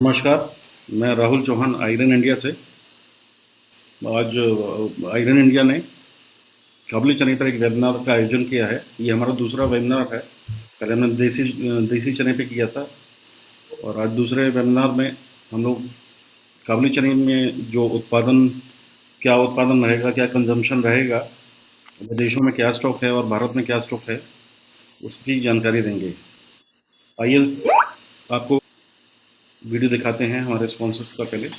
नमस्कार, मैं Rahul Chauhan iron India से। आज आयरन इंडिया ने काबुली चने पर एक वेबिनार का आयोजन किया है। ये हमारा दूसरा वेबिनार है। पहले हमने देसी चने पे किया था और आज दूसरे वेबिनार में हम लोग काबुली चने में जो क्या उत्पादन रहेगा, क्या कंजम्पशन रहेगा, विदेशों में क्या स्टॉक है और भारत में क्या स्टॉक है, उसकी जानकारी देंगे। आइए आपको वीडियो दिखाते हैं हमारे स्पॉन्सर्स का पहले।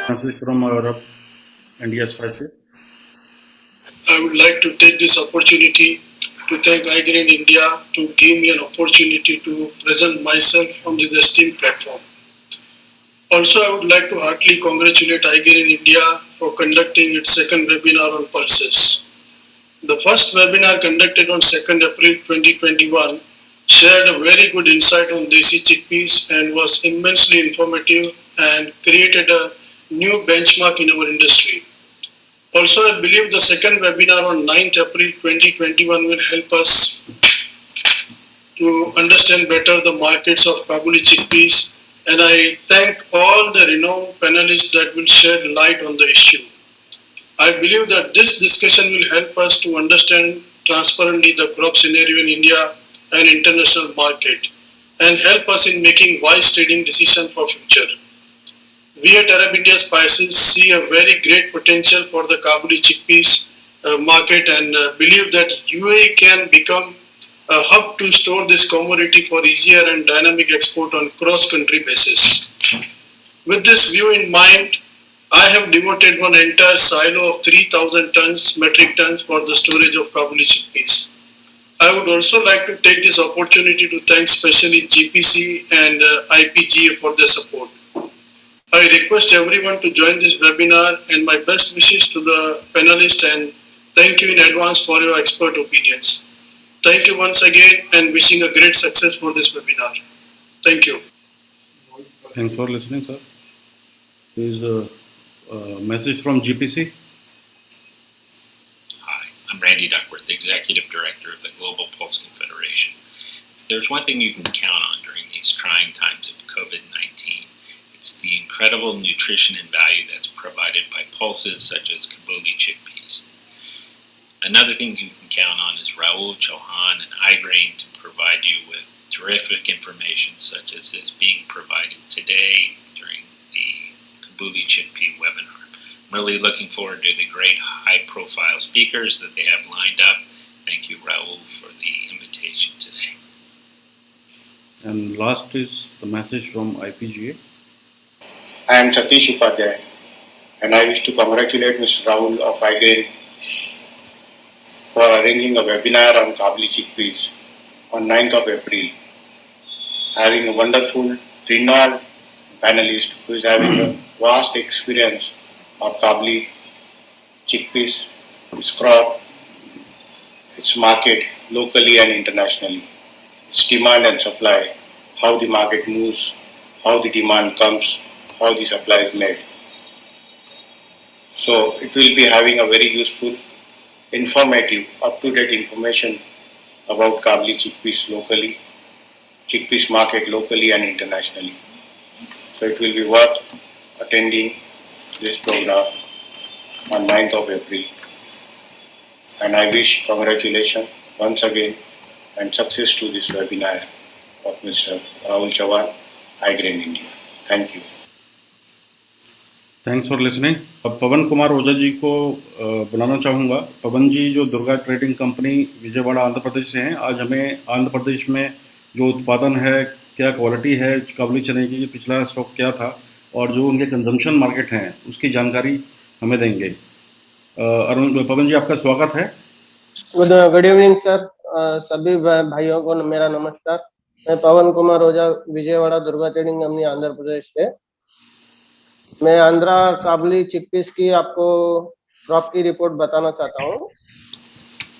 Message from India spices. I would like to take this opportunity to thank iGrain India to give me an opportunity to present myself on this esteemed platform. Also, I would like to heartily congratulate iGrain India for conducting its second webinar on pulses. The first webinar conducted on 2nd April 2021 shared a very good insight on Desi chickpeas and was immensely informative and created a new benchmark in our industry. Also, I believe the second webinar on 9th April 2021 will help us to understand better the markets of Kabuli chickpeas, and I thank all the renowned panelists that will shed light on the issue. I believe that this discussion will help us to understand transparently the crop scenario in India and international market and help us in making wise trading decisions for future. We at Arab India Spices see a very great potential for the Kabuli chickpeas market and believe that UAE can become a hub to store this commodity for easier and dynamic export on cross-country basis. With this view in mind, I have devoted one entire silo of 3,000 metric tons for the storage of Kabuli chickpeas. I would also like to take this opportunity to thank especially GPC and IPGA for their support. I request everyone to join this webinar and my best wishes to the panelists and thank you in advance for your expert opinions. Thank you once again and wishing a great success for this webinar. Thank you. Thanks for listening, sir. Here's a message from GPC. Hi, I'm Randy Duckworth, Executive Director of the Global Pulse Confederation. If there's one thing you can count on during these trying times of COVID-19, it's the incredible nutrition and value that's provided by pulses such as Kabuli chickpeas. Another thing you can count on is Raul Chauhan and iGrain to provide you with terrific information such as is being provided today during the Kabuli chickpea webinar. I'm really looking forward to the great high-profile speakers that they have lined up. Thank you, Raul, for the invitation today. And last is the message from IPGA. I am Satish Upadhyay and I wish to congratulate Mr. Rahul of iGrain for arranging a webinar on Kabuli chickpeas on 9th of April. Having a wonderful, renowned panelist who is having a vast experience of Kabuli chickpeas, its crop, its market locally and internationally, its demand and supply, how the market moves, how the demand comes, how the supply is made. So it will be having a very useful, informative, up-to-date information about Kabuli chickpeas locally, chickpeas market locally and internationally. So it will be worth attending this program on 9th of April. And I wish congratulations once again and success to this webinar of Mr. Rahul Chauhan, iGrain India. Thank you. Thanks for listening. अब पवन कुमार ओझा जी को बुलाना चाहूँगा। पवन जी जो Durga trading company Vijayawada Andhra Pradesh से हैं, आज हमें आंध्र प्रदेश में जो उत्पादन है, क्या क्वालिटी है काबुली चने की, पिछला स्टॉक क्या था और जो उनके कंजम्पशन मार्केट हैं उसकी जानकारी हमें देंगे। पवन जी, आपका स्वागत है। गुड इवनिंग सर, सभी भाइयों को मेरा नमस्कार। मैं पवन कुमार ओझा, विजयवाड़ा दुर्गा ट्रेडिंग कंपनी आंध्र प्रदेश से। मैं आंध्रा काबली चिकपीस की आपको क्रॉप की रिपोर्ट बताना चाहता हूँ।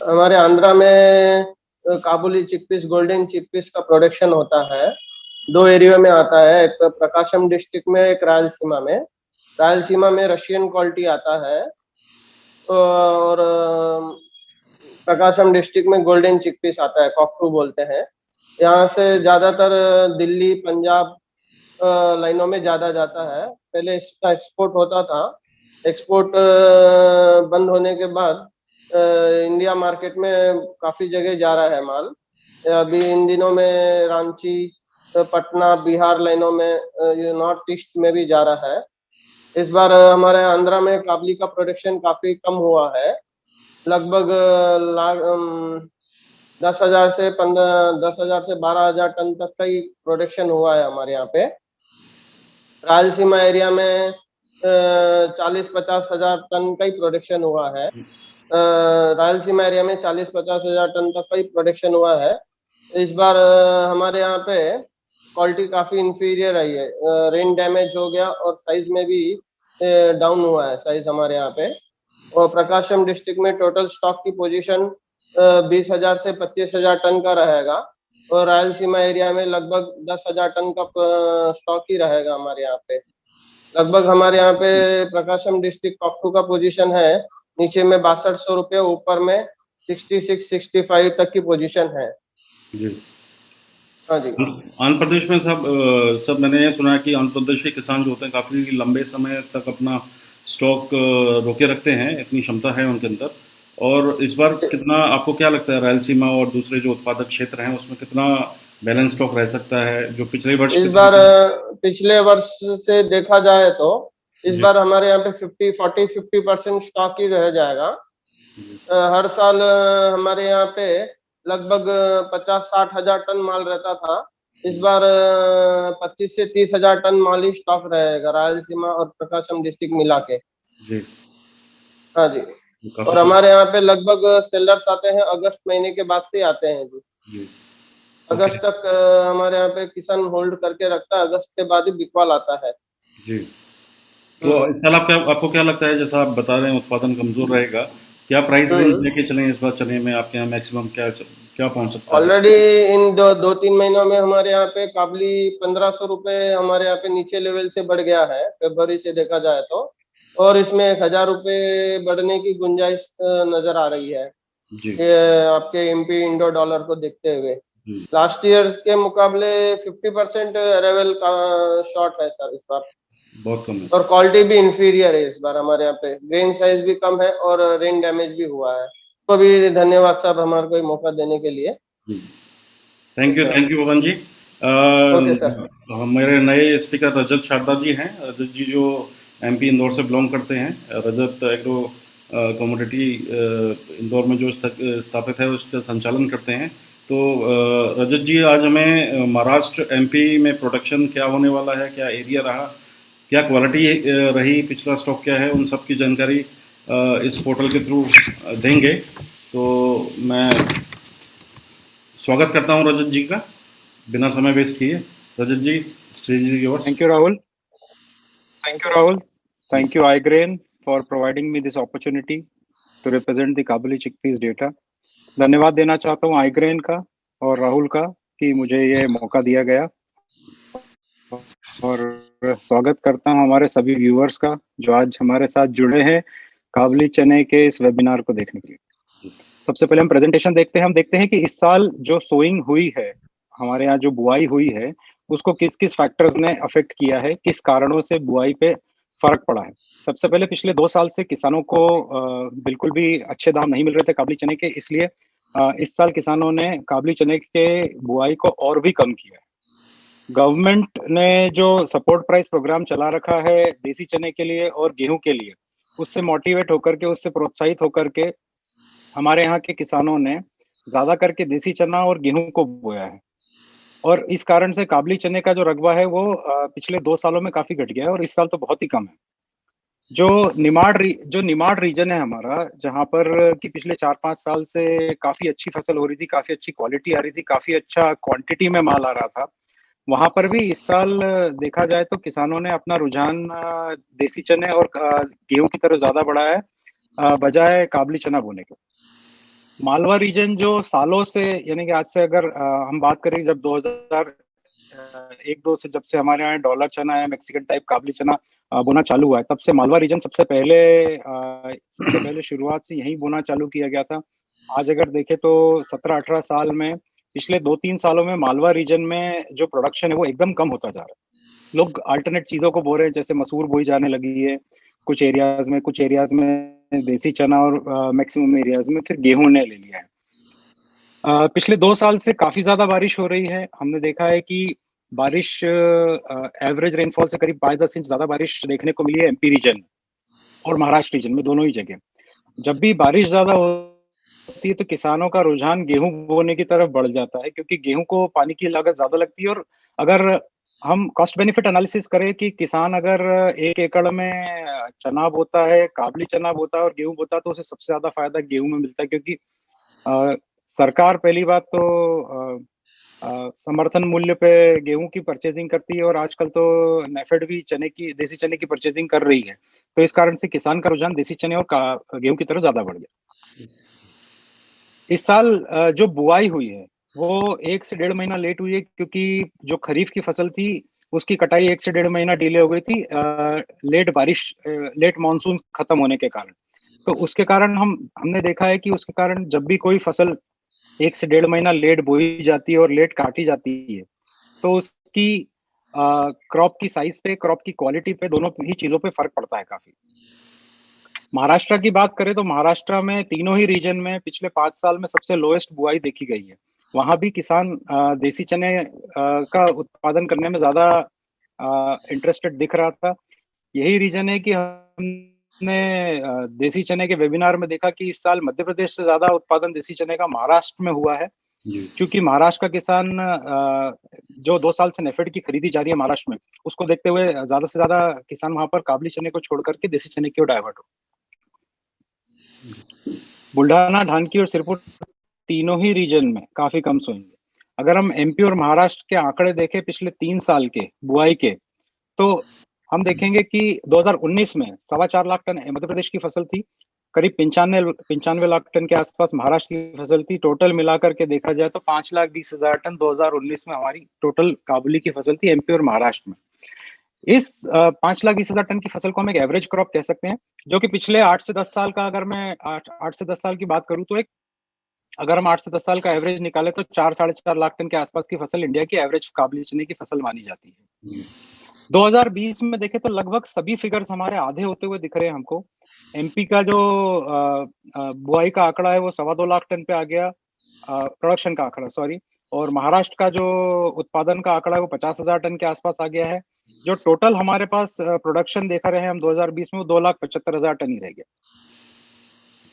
हमारे आंध्रा में काबुली चिकपीस, गोल्डन चिकपीस का प्रोडक्शन होता है। दो एरिया में आता है, एक प्रकाशम डिस्ट्रिक्ट में, एक रायलसीमा में। रायलसीमा में रशियन क्वालिटी आता है और प्रकाशम डिस्ट्रिक्ट में गोल्डन चिकपीस आता है, कॉकटू बोलते हैं। यहाँ से ज्यादातर दिल्ली, पंजाब लाइनों में ज्यादा जाता है। पहले इसका एक्सपोर्ट होता था। एक्सपोर्ट बंद होने के बाद इंडिया मार्केट में काफी जगह जा रहा है माल। अभी इन दिनों में रांची, पटना, बिहार लाइनों में, ये नॉर्थ ईस्ट में भी जा रहा है। इस बार हमारे आंध्रा में काबली का प्रोडक्शन काफी कम हुआ है। लगभग 10,000 से 12,000 टन तक का ही प्रोडक्शन हुआ है हमारे यहाँ पे। रायलसीमा एरिया में 40-50 हजार टन का ही प्रोडक्शन हुआ है। रायलसीमा एरिया में 40-50 हजार टन तक का ही प्रोडक्शन हुआ है। इस बार हमारे यहाँ पे क्वालिटी काफी इंफीरियर आई है। रेन डैमेज हो गया और साइज में भी डाउन हुआ है साइज हमारे यहाँ पे। और प्रकाशम डिस्ट्रिक्ट में टोटल स्टॉक की पोजीशन 20,000 से 25,000 टन का रहेगा और रायलसीमा एरिया में लगभग 10,000 टन का स्टॉक ही रहेगा हमारे यहाँ पे। लगभग हमारे यहाँ पे प्रकाशम डिस्ट्रिक्ट कॉकटू का पोजीशन है नीचे में 6200 रुपये, ऊपर में 66-65 तक की पोजीशन है। जी। हाँ जी। आंध्र प्रदेश में सब मैंने ये सुना है कि आंध्र प्रदेश के किसान जो होते हैं काफ़ी लंबे समय तक अपना स्टॉक रोके रखते हैं, इतनी क्षमता है उनके अंदर। और इस बार कितना आपको क्या लगता है, रायलसीमा और दूसरे जो उत्पादक क्षेत्र हैं उसमें कितना बैलेंस स्टॉक रह सकता है, जो पिछले वर्ष इस बार पिछले वर्ष से देखा जाए तो इस जी। बार हमारे यहाँ पे 50% स्टॉक ही रह जाएगा। हर साल हमारे यहाँ पे लगभग 50-60 हजार टन माल रहता था। इस बार 25 से 30 हजार टन माल ही स्टॉक रहेगा रायलसीमा और प्रकाशम डिस्ट्रिक्ट मिला के। जी। हाँ जी। काफ़ी और हमारे यहाँ पे लगभग सेलर्स आते हैं अगस्त महीने के बाद से आते हैं जी। जी। अगस्त तक हमारे यहाँ पे किसान होल्ड करके रखता है, अगस्त के बाद ही बिकवाल आता है। जी। तो इस साल आपको क्या लगता है, जैसा आप बता रहे हैं उत्पादन कमजोर रहेगा, क्या प्राइस रेंज लेके चलें इस बार चने में? आपके यहाँ मैक्सिमम क्या पहुंच सकता है? ऑलरेडी इन 2-3 महीनों में हमारे यहाँ पे काबली 1,500 रुपये हमारे यहाँ पे नीचे लेवल से बढ़ गया है, फरवरी से देखा जाए तो। और इसमें 1,000 रुपये बढ़ने की गुंजाइश नजर आ रही है जी। ये आपके एमपी इंडो डॉलर को देखते हुए। जी। लास्ट ईयर के मुकाबले 50% अरेवल का शॉर्ट है सर इस बार, बहुत कम है। और क्वालिटी भी इंफीरियर है इस बार हमारे यहाँ पे। ग्रेन साइज भी कम है और रेन डैमेज भी हुआ है। तो भी धन्यवाद साहब हमारे को मौका देने के लिए। जी। Thank you Pavan ji. Okay sir. मेरे नए स्पीकर रजत शारदा जी हैं। रजत जी जो एमपी इंदौर से बिलोंग करते हैं। रजत एग्रो कमोडिटी इंदौर में जो स्थापित है उसका संचालन करते हैं। तो रजत जी आज हमें महाराष्ट्र एमपी में प्रोडक्शन क्या होने वाला है, क्या एरिया रहा, क्या क्वालिटी रही, पिछला स्टॉक क्या है, उन सब की जानकारी इस पोर्टल के थ्रू देंगे। तो मैं स्वागत करता हूं रजत जी का, बिना समय वेस्ट किए। Rajat ji, stage is yours. Thank you, Rahul. Thank you, iGrain, for providing me this opportunity to represent the Kabuli chickpeas data. धन्यवाद देना चाहता हूँ iGrain का और राहुल का कि मुझे ये मौका दिया गया, और स्वागत करता हूँ हमारे सभी व्यूअर्स का जो आज हमारे साथ जुड़े हैं काबली चने के इस वेबिनार को देखने के लिए। सबसे पहले हम प्रेजेंटेशन देखते हैं। हम देखते हैं कि इस साल जो सोइंग हुई है, हमारे यहाँ जो बुआई हुई है, उसको किस किस फैक्टर्स ने अफेक्ट किया है, किस कारणों से बुआई पे फर्क पड़ा है। सबसे पहले पिछले 2 साल से किसानों को बिल्कुल भी अच्छे दाम नहीं मिल रहे थे काबली चने के, इसलिए इस साल किसानों ने काबली चने के बुआई को और भी कम किया है। गवर्नमेंट ने जो सपोर्ट प्राइस प्रोग्राम चला रखा है देसी चने के लिए और गेहूं के लिए, उससे मोटिवेट होकर के, उससे प्रोत्साहित होकर के हमारे यहाँ के किसानों ने ज्यादा करके देसी चना और गेहूं को बोया है, और इस कारण से काबली चने का जो रकबा है वो पिछले 2 सालों में काफी घट गया है और इस साल तो बहुत ही कम है। जो निमाड़ रीजन है हमारा, जहाँ पर कि पिछले 4-5 साल से काफी अच्छी फसल हो रही थी, काफी अच्छी क्वालिटी आ रही थी, काफी अच्छा क्वांटिटी में माल आ रहा था, वहां पर भी इस साल देखा जाए तो किसानों ने अपना रुझान देसी चने और गेहूं की तरफ ज्यादा बढ़ाया है, बजाय काबली चना बोने के। मालवा रीजन जो सालों से, यानी कि आज से अगर हम बात करें, जब 2001-2 से, जब से हमारे यहाँ डॉलर चना या मैक्सिकन टाइप काबली चना बोना चालू हुआ है, तब से मालवा रीजन सबसे पहले शुरुआत से यही बोना चालू किया गया था। आज अगर देखें तो 17-18 साल में, पिछले 2-3 सालों में मालवा रीजन में जो प्रोडक्शन है वो एकदम कम होता जा रहा है। लोग अल्टरनेट चीजों को बो रहे हैं, जैसे मसूर बोई जाने लगी है कुछ एरियाज में देसी चना, और मैक्सिमम एरियाज में फिर गेहूं ने ले लिया है। पिछले 2 साल से काफी ज्यादा बारिश हो रही है। हमने देखा है कि बारिश एवरेज रेनफॉल से करीब 5-10 इंच ज्यादा बारिश देखने को मिली है एमपी रीजन और महाराष्ट्र रीजन में, दोनों ही जगह। जब भी बारिश ज्यादा होती है तो किसानों का रुझान गेहूं बोने की तरफ बढ़ जाता है, क्योंकि गेहूं को पानी की लागत ज्यादा लगती है। और अगर हम कॉस्ट बेनिफिट एनालिसिस करें कि किसान अगर 1 एकड़ में चना बोता है, काबली चना बोता है और गेहूं बोता है, तो उसे सबसे ज्यादा फायदा गेहूं में मिलता है, क्योंकि सरकार पहली बात तो समर्थन मूल्य पे गेहूं की परचेजिंग करती है, और आजकल तो नेफेड भी देसी चने की परचेजिंग कर रही है। तो इस कारण से किसान का रुझान देसी चने और गेहूं की तरफ ज्यादा बढ़ गया। इस साल जो बुआई हुई है वो 1 से 1.5 महीना लेट हुई है, क्योंकि जो खरीफ की फसल थी उसकी कटाई 1 से 1.5 महीना डिले हो गई थी, लेट मानसून खत्म होने के कारण। तो उसके कारण हमने देखा है कि उसके कारण जब भी कोई फसल 1 से 1.5 महीना लेट बोई जाती है और लेट काटी जाती है, तो उसकी क्रॉप की साइज पे, क्रॉप की क्वालिटी पे, दोनों ही चीजों पे फर्क पड़ता है काफी। महाराष्ट्र की बात करें तो महाराष्ट्र में तीनों ही रीजन में पिछले 5 साल में सबसे लोएस्ट बुआई देखी गई है। वहां भी किसान देसी चने का उत्पादन करने में ज्यादा इंटरेस्टेड दिख रहा था। यही रीजन है कि हमने देसी चने के वेबिनार में देखा कि इस साल मध्य प्रदेश से ज्यादा उत्पादन देसी चने का महाराष्ट्र में हुआ है, क्योंकि महाराष्ट्र का किसान जो 2 साल से नेफेड की खरीदी जारी है महाराष्ट्र में, उसको देखते हुए ज्यादा से ज्यादा किसान वहां पर काबली चने को छोड़ करके देसी चने की ओर डाइवर्ट हो। बुल्ढाना, ढानकी और सिरपुर तीनों ही रीजन में काफी कम सोएंगे। अगर हम एमपी और महाराष्ट्र के आंकड़े देखें पिछले 3 साल के बुआई के, तो हम देखेंगे कि 2019 में 4.25 लाख टन मध्य प्रदेश की फसल थी, करीब 95 लाख टन के आसपास महाराष्ट्र की फसल थी। टोटल मिलाकर के देखा जाए तो 5,20,000 टन 2019 में हमारी टोटल काबुली की फसल थी एमपी और महाराष्ट्र में। इस 5,20,000 टन की फसल को हम एक एवरेज क्रॉप कह सकते हैं, जो कि पिछले 8 से 10 साल का, अगर मैं 8 से 10 साल की बात करूं तो अगर हम 8 से 10 साल का एवरेज निकाले तो 4-4.5 लाख टन के आसपास की फसल इंडिया की एवरेज काबुली चने की फसल मानी जाती है। 2020 में देखें तो लगभग सभी फिगर्स हमारे आधे होते हुए दिख रहे हैं हमको। एमपी का जो बुआई का आंकड़ा है वो 2.25 लाख टन पे आ गया, प्रोडक्शन का आंकड़ा, सॉरी। और महाराष्ट्र का जो उत्पादन का आंकड़ा है वो 50,000 टन के आसपास आ गया है। जो टोटल हमारे पास प्रोडक्शन देखा रहे हैं हम 2020 में, वो 2,75,000 टन ही रह गया।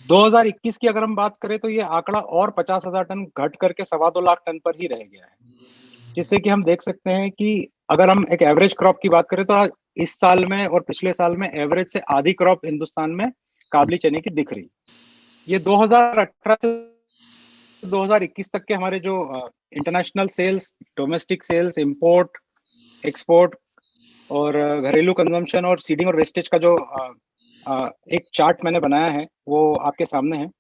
2021 की अगर हम बात करें तो ये आंकड़ा और 50,000 टन घट करके 2.25 लाख टन पर ही रह गया है, जिससे कि हम देख सकते हैं कि अगर हम एक एवरेज क्रॉप की बात करें तो इस साल में और पिछले साल में एवरेज से आधी क्रॉप हिंदुस्तान में काबली चने की दिख रही। ये 2018 से 2021 तक के हमारे जो international sales, domestic sales, import, export और घरेलू कंजम्पशन और सीडिंग और वेस्टेज का जो एक चार्ट मैंने बनाया है वो आपके सामने है।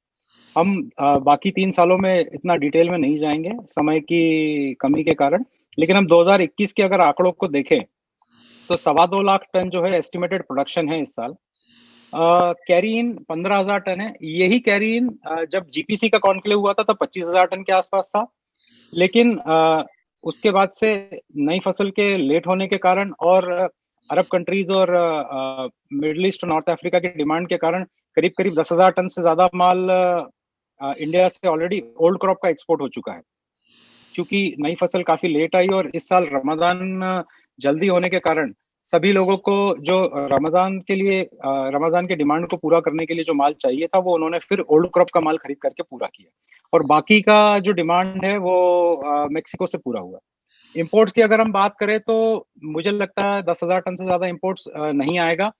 हम बाकी 3 सालों में इतना डिटेल में नहीं जाएंगे समय की कमी के कारण, लेकिन हम 2021 के अगर आंकड़ों को देखें तो 2.25 लाख टन जो है एस्टिमेटेड प्रोडक्शन है इस साल। कैरी इन 15,000 टन है। यही कैरी इन जब जीपीसी का कॉन्क्लेव हुआ था तब 25,000 टन के आसपास था, लेकिन उसके बाद से नई फसल के लेट होने के कारण और अरब कंट्रीज और मिडिल ईस्ट और नॉर्थ अफ्रीका की डिमांड के कारण करीब करीब 10,000 टन से ज्यादा माल इंडिया से ऑलरेडी ओल्ड क्रॉप का एक्सपोर्ट हो चुका है, क्योंकि नई फसल काफी लेट आई। और इस साल रमजान जल्दी होने के कारण सभी लोगों को जो रमजान के डिमांड को पूरा करने के लिए जो माल चाहिए था वो उन्होंने फिर ओल्ड क्रॉप का माल खरीद करके पूरा किया, और बाकी का जो डिमांड है वो मेक्सिको से पूरा हुआ। इंपोर्ट्स की अगर हम बात करें तो मुझे लगता है 10,000 टन से ज्यादा इंपोर्ट्स नहीं आएगा।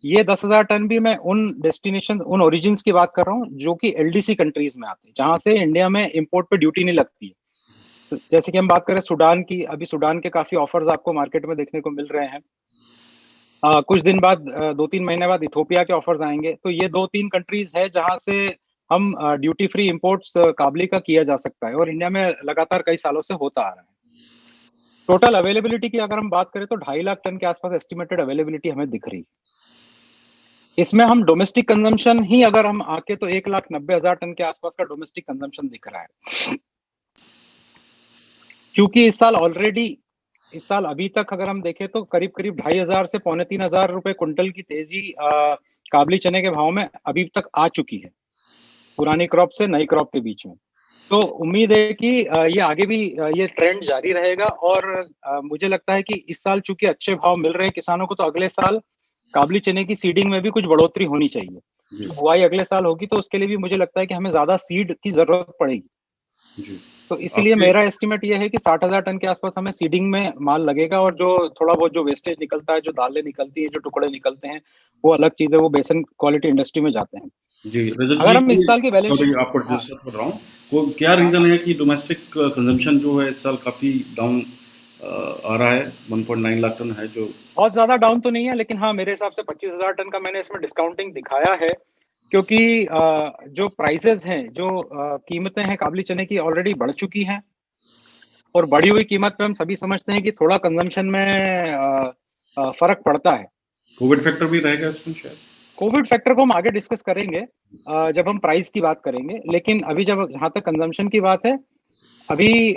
ये 10,000 टन भी मैं उन डेस्टिनेशन, उन ओरिजिन्स की बात कर रहा हूँ जो कि एलडीसी कंट्रीज में आते हैं, जहां से इंडिया में इंपोर्ट पे ड्यूटी नहीं लगती है। जैसे कि हम बात करें सूडान की, अभी सूडान के काफी ऑफर्स आपको मार्केट में देखने को मिल रहे हैं। कुछ दिन बाद 2-3 महीने बाद इथोपिया के ऑफर्स आएंगे। तो ये 2-3 कंट्रीज है जहां से हम ड्यूटी फ्री इंपोर्ट्स काबली का किया जा सकता है, और इंडिया में लगातार कई सालों से होता आ रहा है। टोटल अवेलेबिलिटी की अगर हम बात करें तो 2.5 लाख टन के आसपास एस्टिमेटेड अवेलेबिलिटी हमें दिख रही है। इसमें हम डोमेस्टिक कंजम्पशन ही अगर हम आके तो 1,90,000 टन के आसपास का डोमेस्टिक कंजम्पशन दिख रहा है। क्योंकि इस साल अभी तक अगर हम देखें तो करीब करीब 2,500 से 2,500 रुपए कुंटल की तेजी काबली चने के भाव में अभी तक आ चुकी है, पुरानी क्रॉप से नई क्रॉप के बीच में। तो उम्मीद है कि ये आगे भी ये ट्रेंड जारी रहेगा, और मुझे लगता है कि इस साल चूंकि अच्छे भाव मिल रहे हैं किसानों को, तो अगले साल काबली चने की सीडिंग में भी कुछ बढ़ोतरी होनी चाहिए। जी बुआई अगले साल होगी तो उसके लिए भी मुझे लगता है कि हमें ज्यादा सीड की जरूरत पड़ेगी। जी। तो इसीलिए आपके मेरा एस्टिमेट ये है कि 60,000 टन के आसपास हमें सीडिंग में माल लगेगा, और जो थोड़ा बहुत जो वेस्टेज निकलता है, जो दालें निकलती है, जो टुकड़े निकलते हैं, वो अलग चीज है, वो बेसन क्वालिटी इंडस्ट्री में जाते हैं। जी रजत अगर जी हम की, इस साल की बैलेंस सॉरी शीट, आपको हाँ डिस्टर्ब कर रहा हूँ, को क्या हाँ, रीज़न है कि डोमेस्टिक कंजम्पशन जो है इस साल काफ़ी डाउन आ रहा है? 1.9 लाख टन है जो। बहुत ज्यादा डाउन तो नहीं है, लेकिन हाँ मेरे हिसाब से 25,000 टन का मैंने इसमें डिस्काउंटिंग दिखाया है, क्योंकि जो प्राइसेस हैं, जो कीमतें हैं काबली चने की ऑलरेडी बढ़ चुकी हैं, और बढ़ी हुई कीमत पे हम सभी समझते हैं कि थोड़ा कंजम्पशन में फर्क पड़ता है। कोविड फैक्टर भी रहेगा इसमें शायद। कोविड फैक्टर को हम आगे डिस्कस करेंगे जब हम प्राइस की बात करेंगे, लेकिन अभी जब जहां तक कंजम्पशन की बात है, अभी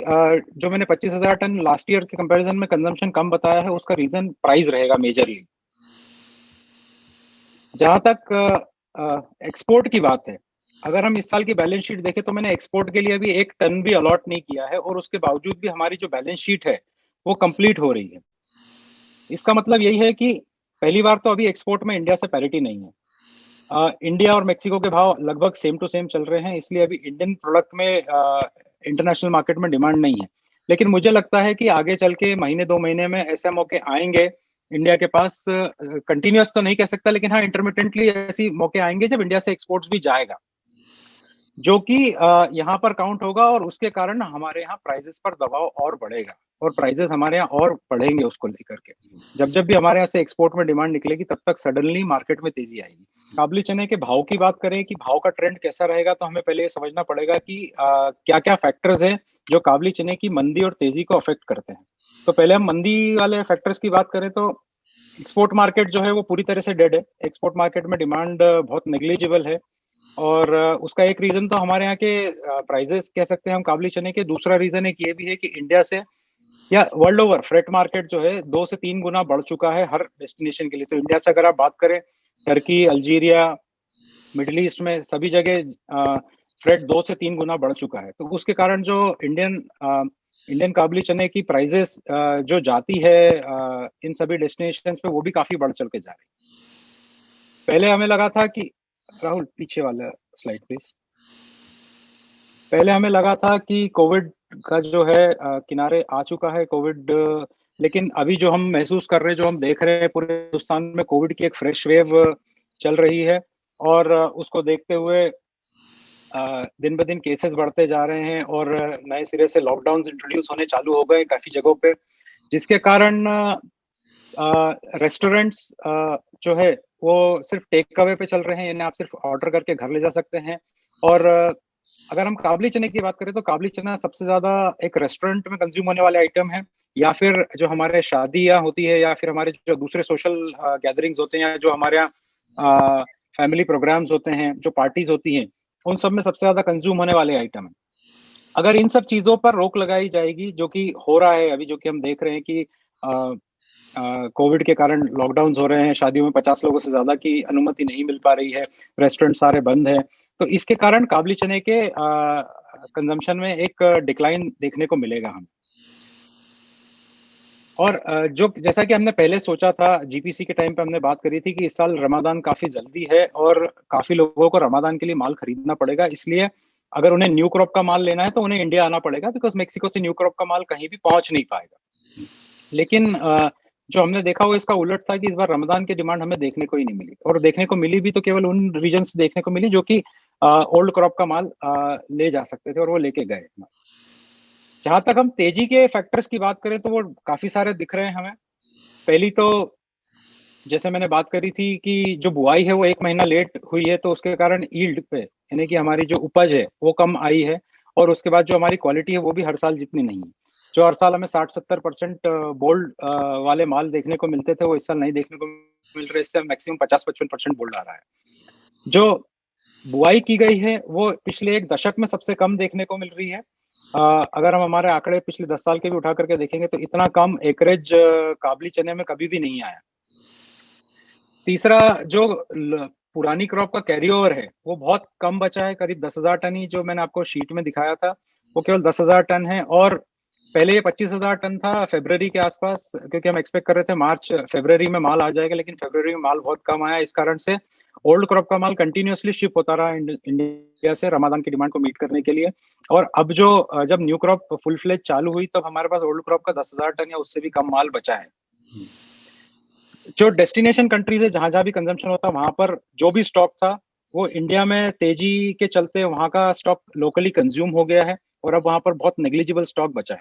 जो मैंने 25,000 टन लास्ट ईयर के कंपैरिजन में कंजम्पशन कम बताया है, उसका रीजन प्राइस रहेगा मेजरली। जहां तक एक्सपोर्ट की बात है, अगर हम इस साल की बैलेंस शीट देखें तो मैंने एक्सपोर्ट के लिए अभी 1 टन भी अलॉट नहीं किया है, और उसके बावजूद भी हमारी जो बैलेंस शीट है वो कंप्लीट हो रही है। इसका मतलब यही है कि पहली बार तो अभी एक्सपोर्ट में इंडिया से पैरिटी नहीं है। इंडिया और मेक्सिको के भाव लगभग सेम टू सेम चल रहे हैं, इसलिए अभी इंडियन प्रोडक्ट में इंटरनेशनल मार्केट में डिमांड नहीं है। लेकिन मुझे लगता है कि आगे चल के महीने 2 महीने में ऐसे मौके आएंगे इंडिया के पास, कंटिन्यूअस तो नहीं कह सकता, लेकिन हाँ इंटरमिटेंटली ऐसी मौके आएंगे जब इंडिया से एक्सपोर्ट्स भी जाएगा, जो कि यहाँ पर काउंट होगा, और उसके कारण हमारे यहाँ प्राइजेस पर दबाव और बढ़ेगा, और प्राइजेस हमारे यहाँ और बढ़ेंगे उसको लेकर के। जब जब भी हमारे यहाँ से एक्सपोर्ट में डिमांड निकलेगी, तब तक सडनली मार्केट में तेजी आएगी। काबुली चने के भाव की बात करें कि भाव का ट्रेंड कैसा रहेगा, तो हमें पहले ये समझना पड़ेगा कि क्या क्या फैक्टर्स हैं जो काबुली चने की मंदी और तेजी को अफेक्ट करते हैं। तो पहले हम मंदी वाले फैक्टर्स की बात करें तो एक्सपोर्ट मार्केट जो है वो पूरी तरह से डेड है। एक्सपोर्ट मार्केट में डिमांड बहुत नेग्लिजिबल है, और उसका एक रीजन तो हमारे यहाँ के प्राइजेस कह सकते हैं हम काबुली चने के। दूसरा रीजन एक ये भी है कि इंडिया से या वर्ल्ड ओवर फ्रेट मार्केट जो है 2 से 3 गुना बढ़ चुका है हर डेस्टिनेशन के लिए। तो इंडिया से अगर आप बात करें, टर्की, अल्जीरिया, मिडिल ईस्ट में सभी जगह फ्रेट 2 से 3 गुना बढ़ चुका है। तो उसके कारण जो इंडियन काबुली चने की प्राइजेस जो जाती है इन सभी डेस्टिनेशंस पे, वो भी काफी बढ़ चल के जा रही है। पहले हमें लगा था कि, राहुल पीछे वाला स्लाइड प्लीज, पहले हमें लगा था कि कोविड का जो है किनारे आ चुका है कोविड, लेकिन अभी जो हम महसूस कर रहे हैं, जो हम देख रहे हैं पूरे हिंदुस्तान में कोविड की एक फ्रेश वेव चल रही है, और उसको देखते हुए दिन ब दिन केसेस बढ़ते जा रहे हैं, और नए सिरे से लॉकडाउन इंट्रोड्यूस होने चालू हो गए काफी जगहों पे, जिसके कारण रेस्टोरेंट्स जो है वो सिर्फ टेक अवे पे चल रहे हैं, यानी आप सिर्फ ऑर्डर करके घर ले जा सकते हैं। और अगर हम काबुली चने की बात करें तो काबुली चना सबसे ज्यादा एक रेस्टोरेंट में कंज्यूम होने वाले आइटम है, या फिर जो हमारे शादियां होती है, या फिर हमारे जो दूसरे सोशल गैदरिंग्स होते हैं, या जो हमारे यहाँ फैमिली प्रोग्राम्स होते हैं, जो पार्टीज होती हैं, उन सब में सबसे ज्यादा कंज्यूम होने वाले आइटम है। अगर इन सब चीजों पर रोक लगाई जाएगी, जो कि हो रहा है अभी, जो कि हम देख रहे हैं कि कोविड के कारण लॉकडाउन हो रहे हैं, शादियों में 50 लोगों से ज्यादा की अनुमति नहीं मिल पा रही है, रेस्टोरेंट सारे बंद है, तो इसके कारण काबुली चने के कंजम्पशन में एक डिक्लाइन देखने को मिलेगा हम। और जो जैसा कि हमने पहले सोचा था, जीपीसी के टाइम पे हमने बात करी थी कि इस साल रमादान काफी जल्दी है, और काफी लोगों को रमादान के लिए माल खरीदना पड़ेगा, इसलिए अगर उन्हें न्यू क्रॉप का माल लेना है तो उन्हें इंडिया आना पड़ेगा, बिकॉज मेक्सिको से न्यू क्रॉप का माल कहीं भी पहुंच नहीं पाएगा। लेकिन जो हमने देखा वो इसका उलट था कि इस बार रमजान की डिमांड हमें देखने को ही नहीं मिली, और देखने को मिली भी तो केवल उन रीजन से देखने को मिली जो कि ओल्ड क्रॉप का माल ले जा सकते थे, और वो लेके गए। जहां तक हम तेजी के फैक्टर्स की बात करें तो वो काफी सारे दिख रहे हैं हमें। पहली तो जैसे मैंने बात करी थी कि जो बुआई है वो 1 महीना लेट हुई है, तो उसके कारण ईल्ड पे यानी कि हमारी जो उपज है वो कम आई है, और उसके बाद जो हमारी क्वालिटी है वो भी हर साल जितनी नहीं है। जो हर साल हमें 60-70% बोल्ड वाले माल देखने को मिलते थे वो इस साल नहीं देखने को मिल रहे, इससे मैक्सिमम 50-55% बोल्ड आ रहा है। जो बुआई की गई है वो पिछले एक दशक में सबसे कम देखने को मिल रही है। अगर हम हमारे आंकड़े पिछले 10 साल के भी उठा करके देखेंगे तो इतना कम एकरेज काबली चने में कभी भी नहीं आया। तीसरा, जो पुरानी क्रॉप का कैरी ओवर है वो बहुत कम बचा है, करीब 10,000 टन ही जो मैंने आपको शीट में दिखाया था वो केवल 10,000 टन है। और पहले ये 25,000 टन था फरवरी के आसपास, क्योंकि हम एक्सपेक्ट कर रहे थे मार्च फरवरी में माल आ जाएगा, लेकिन फरवरी में माल बहुत कम आया। इस कारण से ओल्ड क्रॉप का माल कंटिन्यूअसली शिप होता रहा इंडिया से रमादान की डिमांड को मीट करने के लिए। और अब जो जब न्यू क्रॉप फुल फ्लेज चालू हुई तब हमारे पास ओल्ड क्रॉप का 10,000 टन या उससे भी कम माल बचा है। जो डेस्टिनेशन कंट्रीज है जहां जहां भी कंजम्पशन होता है वहां पर जो भी स्टॉक था वो इंडिया में तेजी के चलते वहां का स्टॉक लोकली कंज्यूम हो गया है, और अब वहां पर बहुत नेग्लिजिबल स्टॉक बचा है।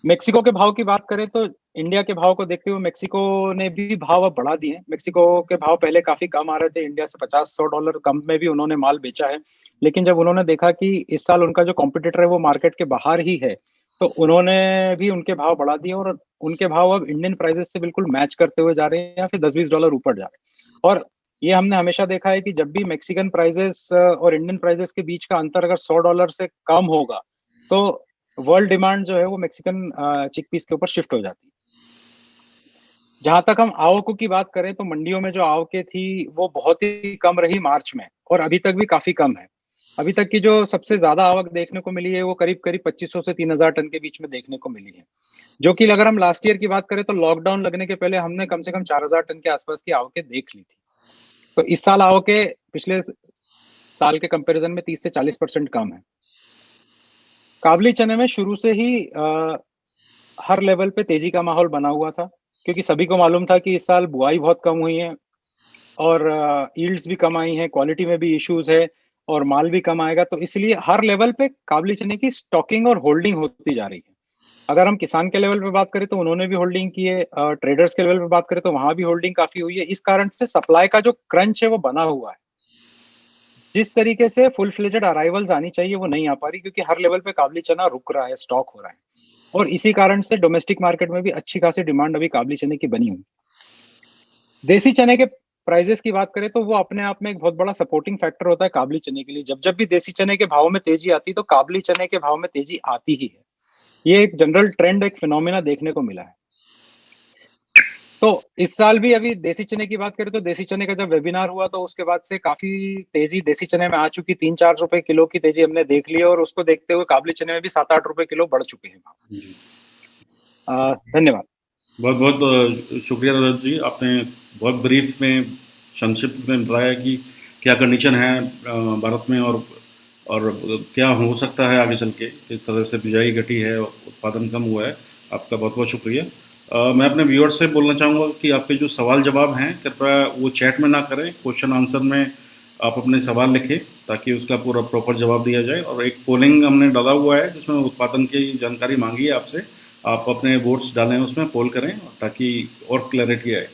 मेक्सिको के भाव की बात करें तो इंडिया के भाव को देखते हुए मेक्सिको ने भी भाव अब बढ़ा दिए हैं। मेक्सिको के भाव पहले काफी कम आ रहे थे, इंडिया से $50-100 कम में भी उन्होंने माल बेचा है। लेकिन जब उन्होंने देखा कि इस साल उनका जो कॉम्पिटिटर है वो मार्केट के बाहर ही है, तो उन्होंने भी उनके भाव बढ़ा दिए, और उनके भाव अब इंडियन प्राइसेस से बिल्कुल मैच करते हुए जा रहे हैं या फिर $10-20 ऊपर जा रहे हैं। और ये हमने हमेशा देखा है कि जब भी मैक्सिकन प्राइसेस और इंडियन प्राइसेस के बीच का अंतर अगर $100 से कम होगा तो वर्ल्ड डिमांड जो है वो मैक्सिकन चिकपीस के ऊपर शिफ्ट हो जाती है। जहां तक हम आवक की बात करें तो मंडियों में जो आवकें थी वो बहुत ही कम रही मार्च में, और अभी तक भी काफी कम है। अभी तक की जो सबसे ज्यादा आवक देखने को मिली है वो करीब करीब 2,500 से 3,000 टन के बीच में देखने को मिली है, जो कि अगर हम लास्ट ईयर की बात करें तो लॉकडाउन लगने के पहले हमने कम से कम 4,000 टन के आसपास की आवकें देख ली थी। तो इस साल आवकें पिछले साल के कंपैरिजन में 30 से 40% कम है। काबली चने में शुरू से ही हर लेवल पे तेजी का माहौल बना हुआ था, क्योंकि सभी को मालूम था कि इस साल बुआई बहुत कम हुई है और यील्ड्स भी कम आई हैं, क्वालिटी में भी इश्यूज है और माल भी कम आएगा। तो इसलिए हर लेवल पे काबली चने की स्टॉकिंग और होल्डिंग होती जा रही है। अगर हम किसान के लेवल पे बात करें तो उन्होंने भी होल्डिंग की है, ट्रेडर्स के लेवल पे बात करें तो वहां भी होल्डिंग काफी हुई है। इस कारण से सप्लाई का जो क्रंच है वो बना हुआ है। जिस तरीके से फुल फ्लेजेड अराइवल्स आनी चाहिए वो नहीं आ पा रही, क्योंकि हर लेवल पे काबली चना रुक रहा है, स्टॉक हो रहा है, और इसी कारण से डोमेस्टिक मार्केट में भी अच्छी खासी डिमांड अभी काबली चने की बनी हुई। देसी चने के प्राइजेस की बात करें तो वो अपने आप में एक बहुत बड़ा सपोर्टिंग फैक्टर होता है काबली चने के लिए। जब जब भी देसी चने के भाव में तेजी आती है तो काबली चने के भाव में तेजी आती ही है। ये एक जनरल ट्रेंड, एक फिनोमिना देखने को मिला है। तो इस साल भी अभी देसी चने की बात करें तो देसी चने का जब वेबिनार हुआ तो उसके बाद से काफी तेजी देसी चने में आ चुकी, 3-4 रुपए किलो की तेजी हमने देख ली है, और उसको देखते हुए काबली चने में भी 7-8 रुपए किलो बढ़ चुके हैं भाव। जी धन्यवाद। बहुत बहुत शुक्रिया रजत जी, आपने बहुत ब्रीफ में संक्षिप्त में बताया कि क्या कंडीशन है भारत में और क्या हो सकता है आगे चल के, किस तरह से बिजाई घटी है, उत्पादन कम हुआ है। आपका बहुत बहुत शुक्रिया। मैं अपने व्यूअर्स से बोलना चाहूँगा कि आपके जो सवाल जवाब हैं कृपया वो चैट में ना करें, क्वेश्चन आंसर में आप अपने सवाल लिखें ताकि उसका पूरा प्रॉपर जवाब दिया जाए। और एक पोलिंग हमने डाला हुआ है जिसमें उत्पादन की जानकारी मांगी है आपसे, आप अपने वोट्स डालें उसमें, पोल करें ताकि और क्लैरिटी आए।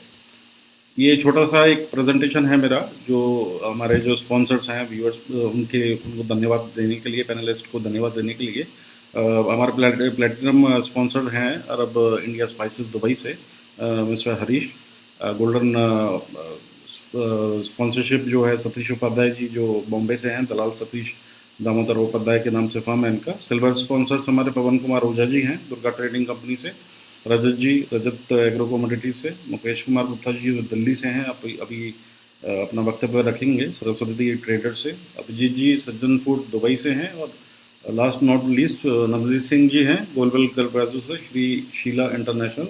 ये छोटा सा एक प्रेजेंटेशन है मेरा, जो हमारे जो स्पॉन्सर्स हैं व्यूअर्स उनको धन्यवाद देने के लिए, पैनलिस्ट को धन्यवाद देने के लिए। हमारे प्लेटिनम स्पॉन्सर हैं अरब इंडिया स्पाइसेस दुबई से मिस्टर हरीश। गोल्डन स्पॉन्सरशिप जो है सतीश उपाध्याय जी जो बॉम्बे से हैं, दलाल सतीश दामोदर उपाध्याय के नाम से फर्म है इनका। सिल्वर स्पॉन्सर्स हमारे पवन कुमार ओझा जी हैं दुर्गा ट्रेडिंग कंपनी से, रजत जी रजत एग्रो कमोडिटी से, मुकेश कुमार गुप्ता जी दिल्ली से हैं, अभी अपना वक्तव्य रखेंगे, सरस्वती ट्रेडर से। अभिजीत जी सज्जन फूड दुबई से हैं, और last not least Navjeet Singh ji हैं गोलबल गर्लब्राजू से, श्री शीला इंटरनेशनल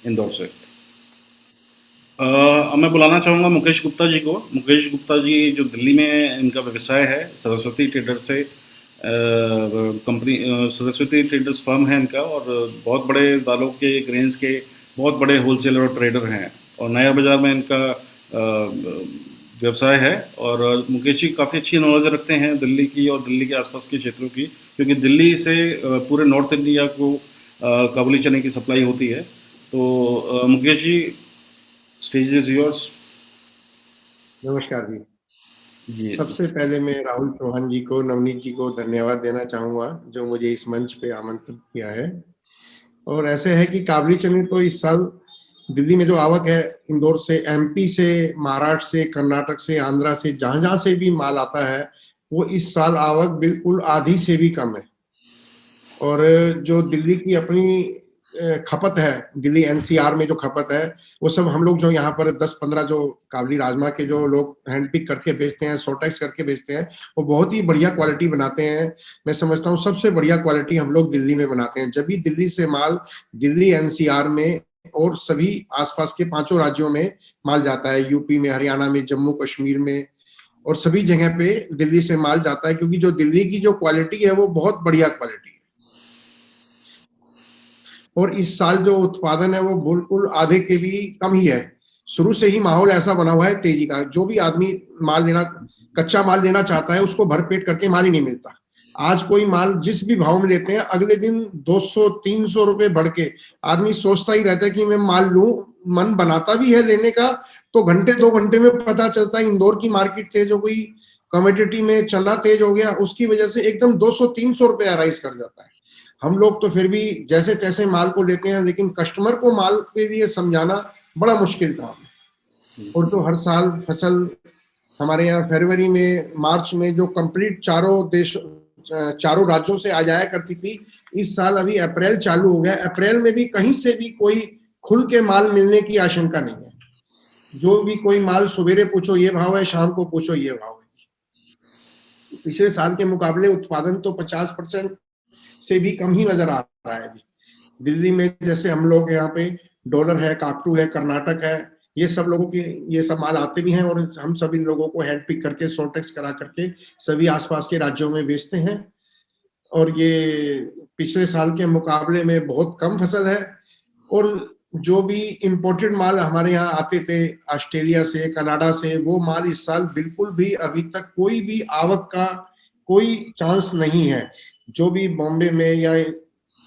इंदौर से। मैं बुलाना चाहूँगा मुकेश गुप्ता जी को। मुकेश गुप्ता जी जो दिल्ली में इनका व्यवसाय है, सरस्वती ट्रेडर से कंपनी, सरस्वती ट्रेडर्स फर्म है इनका, और बहुत बड़े दालों के, ग्रेन्स के बहुत बड़े होलसेलर और ट्रेडर हैं, और नया बाज़ार में इनका व्यवसाय है। और मुकेश जी काफ़ी अच्छी नॉलेज रखते हैं दिल्ली की और दिल्ली के आसपास के क्षेत्रों की, क्योंकि दिल्ली से पूरे नॉर्थ इंडिया को काबुली चने की सप्लाई होती है। तो Mukesh ji, stage is yours. नमस्कार जी। जी सबसे पहले मैं राहुल चौहान जी को, नवनीत जी को धन्यवाद देना चाहूँगा जो मुझे इस मंच पे आमंत्रित किया है। और ऐसे है कि काबुली चने तो इस साल दिल्ली में जो आवक है, इंदौर से, एमपी से, महाराष्ट्र से, कर्नाटक से, आंध्रा से, जहाँ से भी माल आता है, वो इस साल आवक बिल्कुल आधी से भी कम है। और जो दिल्ली की अपनी खपत है, दिल्ली एनसीआर में जो खपत है, वो सब हम लोग जो यहाँ पर 10-15 जो काबुली राजमा के जो लोग हैंड पिक करके बेचते हैं, सॉर्टेक्स करके बेचते हैं, वो बहुत ही बढ़िया क्वालिटी बनाते हैं। मैं समझता हूँ सबसे बढ़िया क्वालिटी हम लोग दिल्ली में बनाते हैं। जब भी दिल्ली से माल दिल्ली एनसीआर में और सभी आसपास के 5 राज्यों में माल जाता है, यूपी में, हरियाणा में, जम्मू कश्मीर में, और सभी जगह पे दिल्ली से माल जाता है, क्योंकि जो दिल्ली की जो क्वालिटी है वो बहुत बढ़िया क्वालिटी है। और इस साल जो उत्पादन है वो बिल्कुल आधे के भी कम ही है। शुरू से ही माहौल ऐसा बना हुआ है तेजी का। जो भी आदमी माल लेना, कच्चा माल लेना चाहता है, उसको भरपेट करके माल ही नहीं मिलता। आज कोई माल जिस भी भाव में लेते हैं, अगले दिन 200-300 रुपए बढ़ के आदमी सोचता ही रहता है कि मैं माल लूं। मन बनाता भी है लेने का, तो घंटे 2 घंटे में पता चलता है इंदौर की मार्केट तेज हो गई, कमोडिटी में चना तेज हो गया, उसकी वजह से एकदम 200-300 रुपए राइज कर जाता है। हम लोग तो फिर भी जैसे तैसे माल को लेते हैं, लेकिन कस्टमर को माल के लिए समझाना बड़ा मुश्किल काम है। और जो हर साल फसल हमारे यहाँ फरवरी में, मार्च में जो कंप्लीट चारों राज्यों से आ जाया करती थी, इस साल अभी अप्रैल चालू हो गया। अप्रैल में भी कहीं से भी कोई खुल के माल मिलने की आशंका नहीं है। जो भी कोई माल सवेरे पूछो ये भाव है, शाम को पूछो ये भाव है। पिछले साल के मुकाबले उत्पादन तो 50% से भी कम ही नजर आ रहा है अभी। दिल्ली में जैसे हम लोग यहाँ पे डॉलर है, काकटू है, कर्नाटक है, ये सब लोगों के ये सब माल आते भी हैं, और हम सभी लोगों को हैंड पिक करके सॉर्टेक्स करा करके सभी आसपास के राज्यों में बेचते हैं। और ये पिछले साल के मुकाबले में बहुत कम फसल है। और जो भी इंपोर्टेड माल हमारे यहाँ आते थे ऑस्ट्रेलिया से, कनाडा से, वो माल इस साल बिल्कुल भी अभी तक कोई भी आवक का कोई चांस नहीं है। जो भी बॉम्बे में या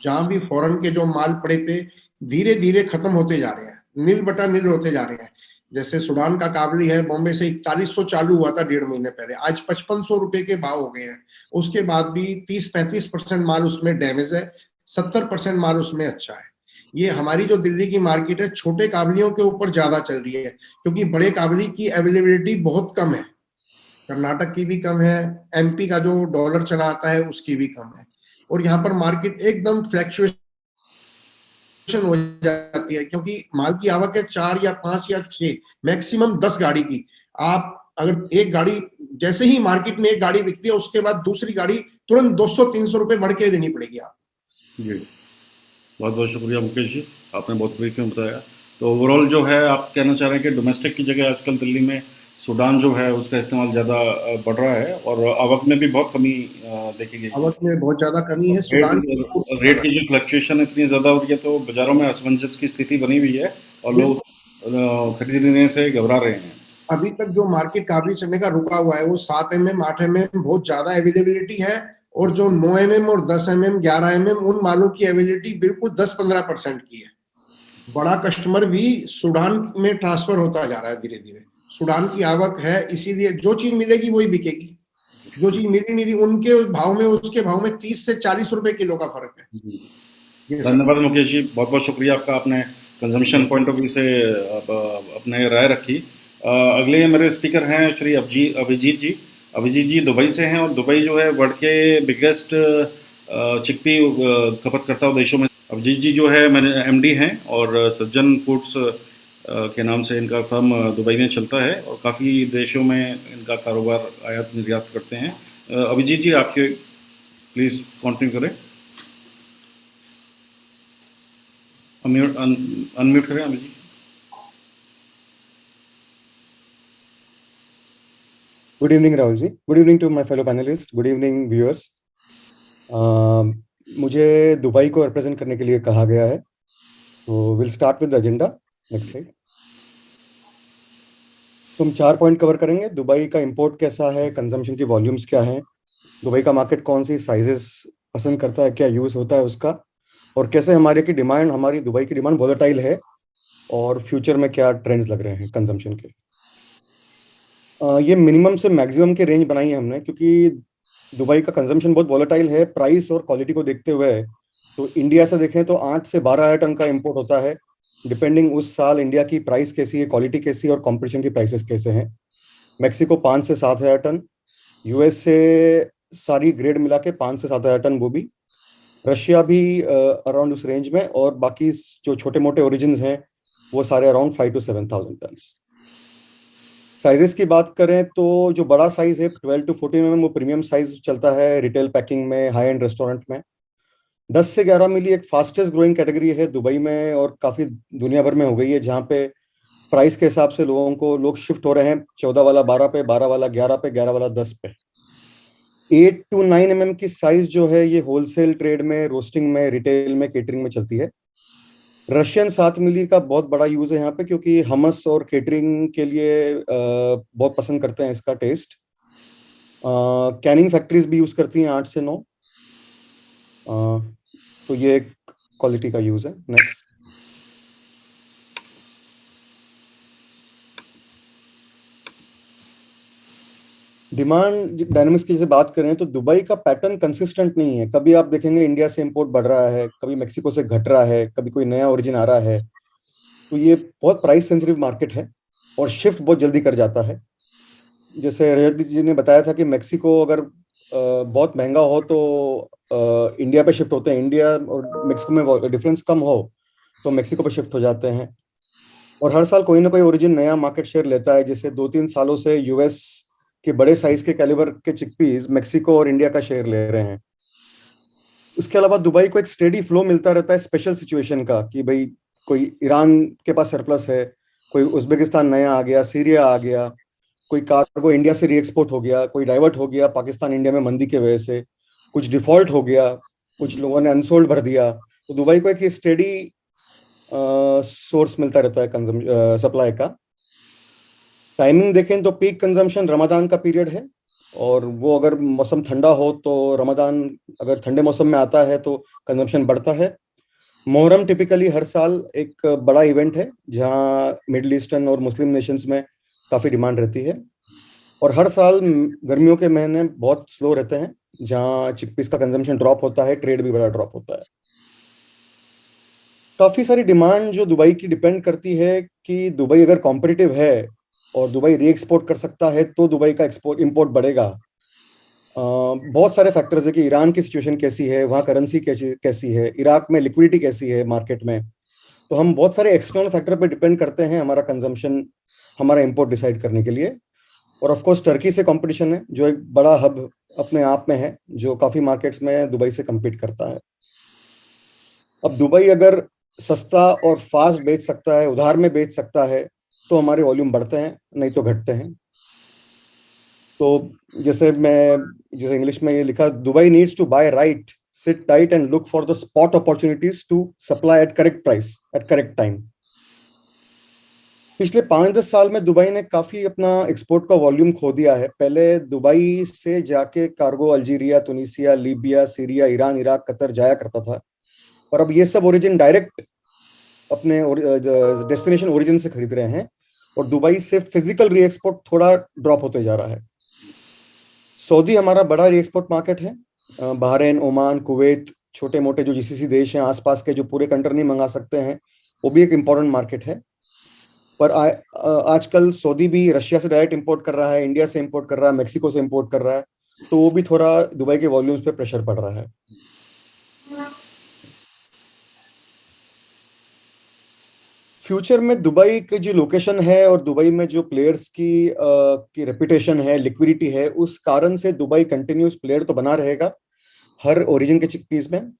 जहां भी फॉरेन के जो माल पड़े थे, धीरे धीरे खत्म होते जा रहे हैं, नील बटा नील होते जा रहे हैं। जैसे सूडान का काबली है, बॉम्बे से 4100 चालू हुआ था 1.5 महीने पहले, आज 5500 रुपए के भाव हो गए हैं। उसके बाद भी 30-35% माल उसमें डैमेज है, 70% माल उसमें अच्छा है। ये हमारी जो दिल्ली की मार्केट है, छोटे काबलियों के ऊपर ज्यादा चल रही है, क्योंकि बड़े काबली की अवेलेबिलिटी बहुत कम है। कर्नाटक की भी कम है, एमपी का जो डॉलर चला आता है उसकी भी कम है। और यहाँ पर मार्केट एकदम फ्लैक्चुएशन हो जाती है, क्योंकि माल की आवक है 4 या 5 या 6, मैक्सिमम 10 गाड़ी की। आप अगर एक गाड़ी, जैसे ही मार्केट में एक गाड़ी बिकती है, उसके बाद दूसरी गाड़ी तुरंत 200-300 रुपए बढ़ के देनी पड़ेगी आप। जी, बहुत बहुत शुक्रिया मुकेश जी, आपने बहुत ब्रीफ में बताया। तो ओवरऑल जो है आप कहना चाह रहे हैं कि डोमेस्टिक की जगह आजकल दिल्ली में सूडान जो है उसका इस्तेमाल ज़्यादा बढ़ रहा है, और आवक में भी बहुत कमी देखी गई। आवक में बहुत ज्यादा कमी है। सूडान रेट की जो फ्लक्चुएशन इतनी ज़्यादा हो रही है, तो बाजारों में असमंजस की स्थिति बनी हुई है और लोग खरीदने से घबरा रहे हैं। अभी तक जो मार्केट काबली चलने का रुका हुआ है, वो 7 mm 8 mm बहुत ज्यादा अवेलेबिलिटी है, और जो 9 mm और 10 mm 11 mm उन मालों की अवेलेबिलिटी बिल्कुल 10-15% की है। बड़ा कस्टमर भी सूडान में ट्रांसफर होता जा रहा है धीरे धीरे। सूडान की आवक है, इसीलिए जो चीज मिलेगी वही बिकेगी। जो चीज मिली नहीं, उनके भाव में उसके भाव में 30 से 40 रुपए किलो का फर्क है। धन्यवाद मुकेश जी, बहुत बहुत शुक्रिया आपका, आपने कंजम्पशन पॉइंट ऑफ व्यू से अपने राय रखी। अगले मेरे स्पीकर हैं श्री अभिजीत जी। अभिजीत जी दुबई से हैं, और दुबई जो है वर्ल्ड के बिगेस्ट चिकपी खपतकर्ता देशों में। अभिजीत जी जो है मैंने एमडी हैं, और सज्जन फूड्स के नाम से इनका फर्म दुबई में चलता है, और काफ़ी देशों में इनका कारोबार आयात निर्यात करते हैं। अभिजीत जी आपके प्लीज़ कंटिन्यू करें, अनम्यूट करें Abhijit. Good evening, Rahul ji. Good evening to my fellow panelists. Good evening, viewers. मुझे दुबई को रिप्रेजेंट करने के लिए कहा गया है, तो will start with the agenda. Next slide. तो हम 4 पॉइंट कवर करेंगे। दुबई का इंपोर्ट कैसा है, कंजम्पशन की वॉल्यूम्स क्या हैं, दुबई का मार्केट कौन सी साइजेस पसंद करता है, क्या यूज़ होता है उसका, और कैसे हमारी दुबई की डिमांड वॉलेटाइल है और फ्यूचर में क्या ट्रेंड्स लग रहे हैं कंजम्पशन के। ये मिनिमम से मैक्सिमम की रेंज बनाई है हमने, क्योंकि दुबई का कंजम्पशन बहुत वॉलेटाइल है प्राइस और क्वालिटी को देखते हुए। तो इंडिया से देखें तो 8 से 12 टन का इंपोर्ट होता है, डिपेंडिंग उस साल इंडिया की प्राइस कैसी है, क्वालिटी कैसी है और कंपटीशन की प्राइसेस कैसे हैं। मेक्सिको 5 से 7 हज़ार टन, यूएस से सारी ग्रेड मिला के 5 से 7 हज़ार टन वो भी, रशिया भी अराउंड उस रेंज में, और बाकी जो छोटे मोटे ओरिजिन्स हैं वो सारे अराउंड 5 to 7,000 टन। साइजेस की बात करें तो जो बड़ा साइज है 12 to 14 mm वो प्रीमियम साइज चलता है रिटेल पैकिंग में, हाई एंड रेस्टोरेंट में। 10 से 11 मिली एक फास्टेस्ट ग्रोइंग कैटेगरी है दुबई में और काफी दुनिया भर में हो गई है, जहाँ पे प्राइस के हिसाब से लोग शिफ्ट हो रहे हैं। 14 वाला 12 पे, 12 वाला 11 पे, 11 वाला 10 पे। 8 to 9 mm की साइज जो है ये होलसेल ट्रेड में, रोस्टिंग में, रिटेल में, केटरिंग में चलती है। रशियन 7 मिली का बहुत बड़ा यूज है यहाँ पे, क्योंकि हमस और केटरिंग के लिए बहुत पसंद करते हैं इसका टेस्ट। कैनिंग फैक्ट्रीज भी यूज करती हैं 8 से 9। तो ये एक क्वालिटी का यूज है। नेक्स्ट, डिमांड डायनामिक्स की जैसे बात करें तो दुबई का पैटर्न कंसिस्टेंट नहीं है। कभी आप देखेंगे इंडिया से इंपोर्ट बढ़ रहा है, कभी मेक्सिको से घट रहा है, कभी कोई नया ओरिजिन आ रहा है। तो ये बहुत प्राइस सेंसिटिव मार्केट है और शिफ्ट बहुत जल्दी कर जाता है। जैसे रजत जी ने बताया था कि मेक्सिको अगर बहुत महंगा हो तो इंडिया पे शिफ्ट होते हैं, इंडिया और मेक्सिको में डिफरेंस कम हो तो मेक्सिको पे शिफ्ट हो जाते हैं। और हर साल कोई ना कोई ओरिजिन नया मार्केट शेयर लेता है। जैसे 2-3 सालों से यूएस के बड़े साइज के कैलिबर के चिकपीस मेक्सिको और इंडिया का शेयर ले रहे हैं। उसके अलावा दुबई को एक स्टेडी फ्लो मिलता रहता है स्पेशल सिचुएशन का, कि भाई कोई ईरान के पास सरप्लस है, कोई उज्बेकिस्तान नया आ गया, सीरिया आ गया, कोई कार्गो इंडिया से रीएक्सपोर्ट हो गया, कोई डाइवर्ट हो गया पाकिस्तान इंडिया में मंदी के वजह से, कुछ डिफॉल्ट हो गया, कुछ लोगों ने अनसोल्ड भर दिया। तो दुबई को एक स्टेडी सोर्स मिलता रहता है सप्लाई का। टाइमिंग देखें तो पीक कंजम्पशन रमजान का पीरियड है, और वो अगर मौसम ठंडा हो तो रमजान अगर ठंडे मौसम में आता है तो कंजम्पशन बढ़ता है। मोहर्रम टिपिकली हर साल एक बड़ा इवेंट है जहां मिडिल ईस्टर्न और मुस्लिम नेशंस में काफी डिमांड रहती है। और हर साल गर्मियों के महीने बहुत स्लो रहते हैं, जहां चिकपीस का कंजम्पशन ड्रॉप होता है, ट्रेड भी बड़ा ड्रॉप होता है। काफी सारी डिमांड जो दुबई की डिपेंड करती है कि दुबई अगर कॉम्पिटिटिव है और दुबई री एक्सपोर्ट कर सकता है तो दुबई का एक्सपोर्ट इंपोर्ट बढ़ेगा। बहुत सारे फैक्टर्स है कि ईरान की सिचुएशन कैसी है, वहाँ करेंसी कैसी है, इराक में लिक्विडिटी कैसी है मार्केट में। तो हम बहुत सारे एक्सटर्नल फैक्टर पे डिपेंड करते हैं हमारा कंजम्पशन, हमारा इंपोर्ट डिसाइड करने के लिए। और ऑफ कोर्स टर्की से कंपटीशन है, जो एक बड़ा हब अपने आप में है, जो काफी मार्केट्स में दुबई से compete करता है। अब दुबई अगर सस्ता और फास्ट बेच सकता है, उधार में बेच सकता है, तो हमारे वॉल्यूम बढ़ते हैं, नहीं तो घटते हैं। तो जैसे इंग्लिश में ये लिखा, Dubai needs to buy right, sit tight and look for the spot opportunities to supply at correct price at correct time. पिछले 5-10 साल में दुबई ने काफी अपना एक्सपोर्ट का वॉल्यूम खो दिया है। पहले दुबई से जाके cargo Algeria, Tunisia, Libya, Syria, Iran, Iraq, Qatar जाया करता था, और अब ये सब ओरिजिन डायरेक्ट अपने डेस्टिनेशन ओरिजिन से खरीद रहे हैं, और दुबई से फिजिकल री एक्सपोर्ट थोड़ा ड्रॉप होते जा रहा है। सऊदी हमारा बड़ा री एक्सपोर्ट मार्केट है। बहरीन, ओमान, कुवैत, छोटे मोटे जो जीसीसी देश हैं आसपास के, जो पूरे कंट्री नहीं मंगा सकते हैं, वो भी एक इम्पोर्टेंट मार्केट है। पर आजकल सऊदी भी रशिया से डायरेक्ट इंपोर्ट कर रहा है, इंडिया से इंपोर्ट कर रहा है, मेक्सिको से इंपोर्ट कर रहा है, तो वो भी थोड़ा दुबई के वॉल्यूम्स पे प्रेशर पड़ रहा है। फ्यूचर में दुबई की जो लोकेशन है और दुबई में जो प्लेयर्स की रेपुटेशन है, लिक्विडिटी है, उस कारण से दुबई कंटिन्यूस प्लेयर तो बना रहेगा हर ओरिजिन के चिकपीस में।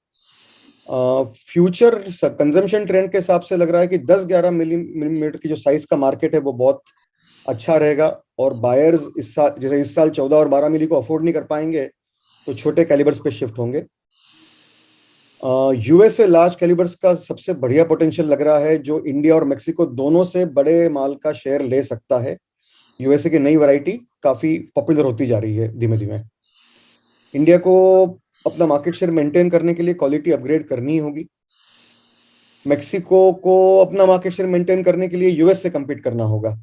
फ्यूचर कंजम्पशन ट्रेंड के हिसाब से लग रहा है कि 10-11 मिलीमीटर की जो साइज का मार्केट है वो बहुत अच्छा रहेगा, और बायर्स इस साल 14 और 12 मिली को अफोर्ड नहीं कर पाएंगे तो छोटे कैलिबर्स पे शिफ्ट होंगे। यूएसए लार्ज कैलिबर्स का सबसे बढ़िया पोटेंशियल लग रहा है, जो इंडिया और मेक्सिको दोनों से बड़े माल का शेयर ले सकता है। यूएसए की नई वैरायटी काफी पॉपुलर होती जा रही है धीमे धीमे। इंडिया को अपना मार्केट शेयर मेंटेन करने के लिए क्वालिटी अपग्रेड करनी होगी। मेक्सिको को अपना मार्केट शेयर मेंटेन करने के लिए यूएस से compete करना होगा।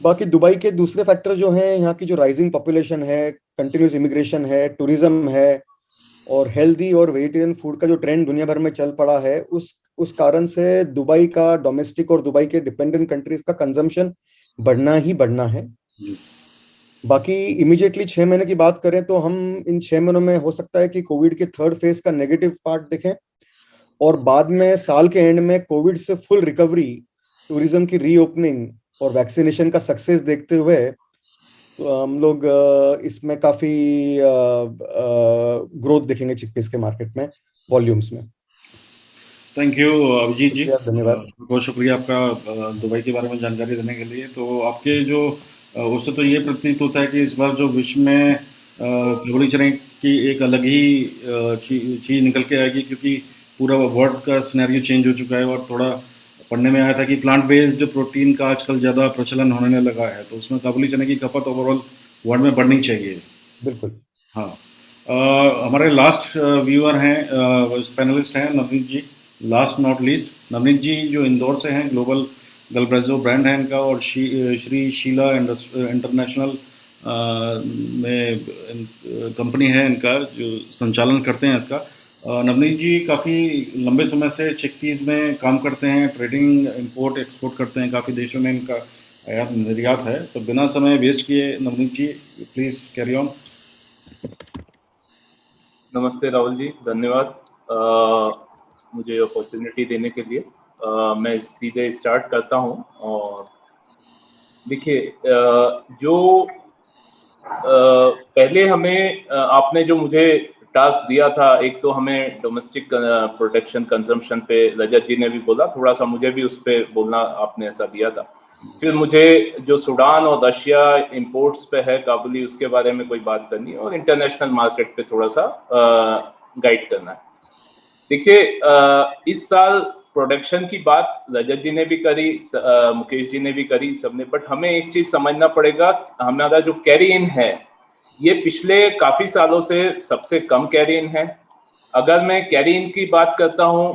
बाकी दुबई के दूसरे फैक्टर जो हैं, यहाँ की जो राइजिंग पॉपुलेशन है, कंटिन्यूस इमिग्रेशन है, टूरिज्म है, और हेल्दी और वेजिटेरियन फूड का जो ट्रेंड दुनिया भर में चल पड़ा है, उस कारण से दुबई का डोमेस्टिक और दुबई के डिपेंडेंट कंट्रीज का कंजम्पशन बढ़ना ही बढ़ना है। बाकी इमीडिएटली 6 महीने की बात करें तो हम इन 6 महीनों में हो सकता है कि कोविड के थर्ड फेज का नेगेटिव पार्ट देखें, और बाद में साल के एंड में कोविड से फुल रिकवरी, टूरिज्म की रीओपनिंग और वैक्सीनेशन का सक्सेस देखते हुए तो हम लोग इसमें काफी ग्रोथ देखेंगे चिकपीस के मार्केट में, वॉल्यूम्स में। थैंक यू अभिजीत जी, धन्यवाद। बहुत शुक्रिया आपका दुबई के बारे में जानकारी देने के लिए। तो आपके जो उससे तो ये प्रतीत होता है कि इस बार जो विश्व में काबुली चने की एक अलग ही चीज़ निकल के आएगी, क्योंकि पूरा वर्ल्ड का सिनेरियो चेंज हो चुका है। और थोड़ा पढ़ने में आया था कि प्लांट बेस्ड प्रोटीन का आजकल ज़्यादा प्रचलन होने लगा है, तो उसमें काबुली चने की खपत ओवरऑल वर्ल्ड में बढ़नी चाहिए। बिल्कुल, हाँ। हमारे लास्ट व्यूअर हैं, पैनलिस्ट हैं नवनीत जी, लास्ट नॉट लीस्ट। नवनीत जी जो इंदौर से हैं, ग्लोबल गल्ब्रेजो ब्रांड है इनका, और श्री शीला इंटरनेशनल में कंपनी है इनका, जो संचालन करते हैं इसका। नवनीत जी काफ़ी लंबे समय से चिकपीस में काम करते हैं, ट्रेडिंग, इंपोर्ट एक्सपोर्ट करते हैं, काफ़ी देशों में इनका आयात निर्यात है। तो बिना समय वेस्ट किए नवनीत जी प्लीज़ कैरी ऑन। नमस्ते राहुल जी, धन्यवाद मुझे अपॉर्चुनिटी देने के लिए। मैं सीधे स्टार्ट करता हूं। और देखिए, जो पहले हमें आपने जो मुझे टास्क दिया था, एक तो हमें डोमेस्टिक प्रोटेक्शन कंजम्पशन पे रजत जी ने भी बोला, थोड़ा सा मुझे भी उस पर बोलना आपने ऐसा दिया था। फिर मुझे जो सूडान और रशिया इंपोर्ट्स पे है काबुली, उसके बारे में कोई बात करनी है, और इंटरनेशनल मार्केट पे थोड़ा सा गाइड करना है। देखिए, इस साल प्रोडक्शन की बात रजत जी ने भी करी, मुकेश जी ने भी करी, सबने। बट हमें एक चीज समझना पड़ेगा, हमारा जो कैरी इन है ये पिछले काफी सालों से सबसे कम कैरी इन है। अगर मैं कैरी इन की बात करता हूं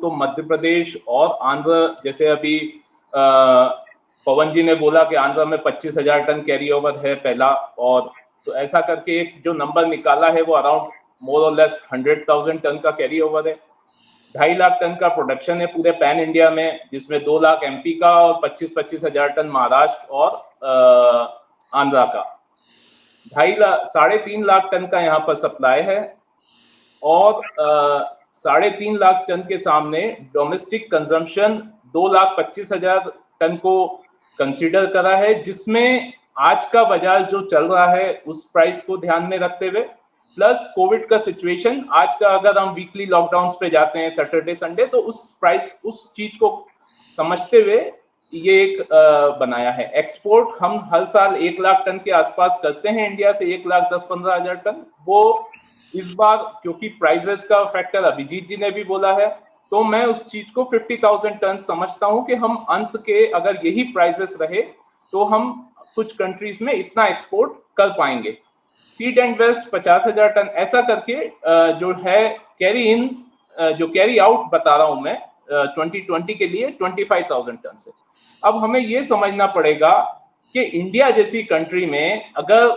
तो मध्य प्रदेश और आंध्र, जैसे अभी पवन जी ने बोला कि आंध्र में 25,000 टन कैरी ओवर है पहला, और तो ऐसा करके एक जो नंबर निकाला है वो अराउंड मोर और लेस 100,000 टन का कैरी ओवर है। 2.5 लाख टन का प्रोडक्शन है पूरे पैन इंडिया में, जिसमें 2 लाख एमपी का और 25,000 टन महाराष्ट्र और आंध्रा का। 3.5 लाख टन का यहाँ पर सप्लाई है, और 3.5 लाख टन के सामने डोमेस्टिक कंजम्पशन 2,25,000 टन को कंसीडर करा है, जिसमें आज का बाजार जो चल रहा है उस प्राइस को ध्यान में रखते हुए, प्लस कोविड का सिचुएशन, आज का अगर हम वीकली लॉकडाउन पे जाते हैं सैटरडे संडे, तो उस चीज को समझते हुए ये एक बनाया है। एक्सपोर्ट हम हर साल 1 लाख टन के आसपास करते हैं इंडिया से, 1,10-15,000 टन। वो इस बार क्योंकि प्राइसेस का फैक्टर अभिजीत जी ने भी बोला है, तो मैं उस चीज को 50,000 टन समझता हूं कि हम अंत के अगर यही प्राइसेस रहे तो हम कुछ कंट्रीज में इतना एक्सपोर्ट कर पाएंगे। सीड एंड वेस्ट 50,000 टन, ऐसा करके जो है कैरी इन, जो कैरी आउट बता रहा हूं मैं 2020 के लिए 25,000 टन से। अब हमें ये समझना पड़ेगा कि इंडिया जैसी कंट्री में अगर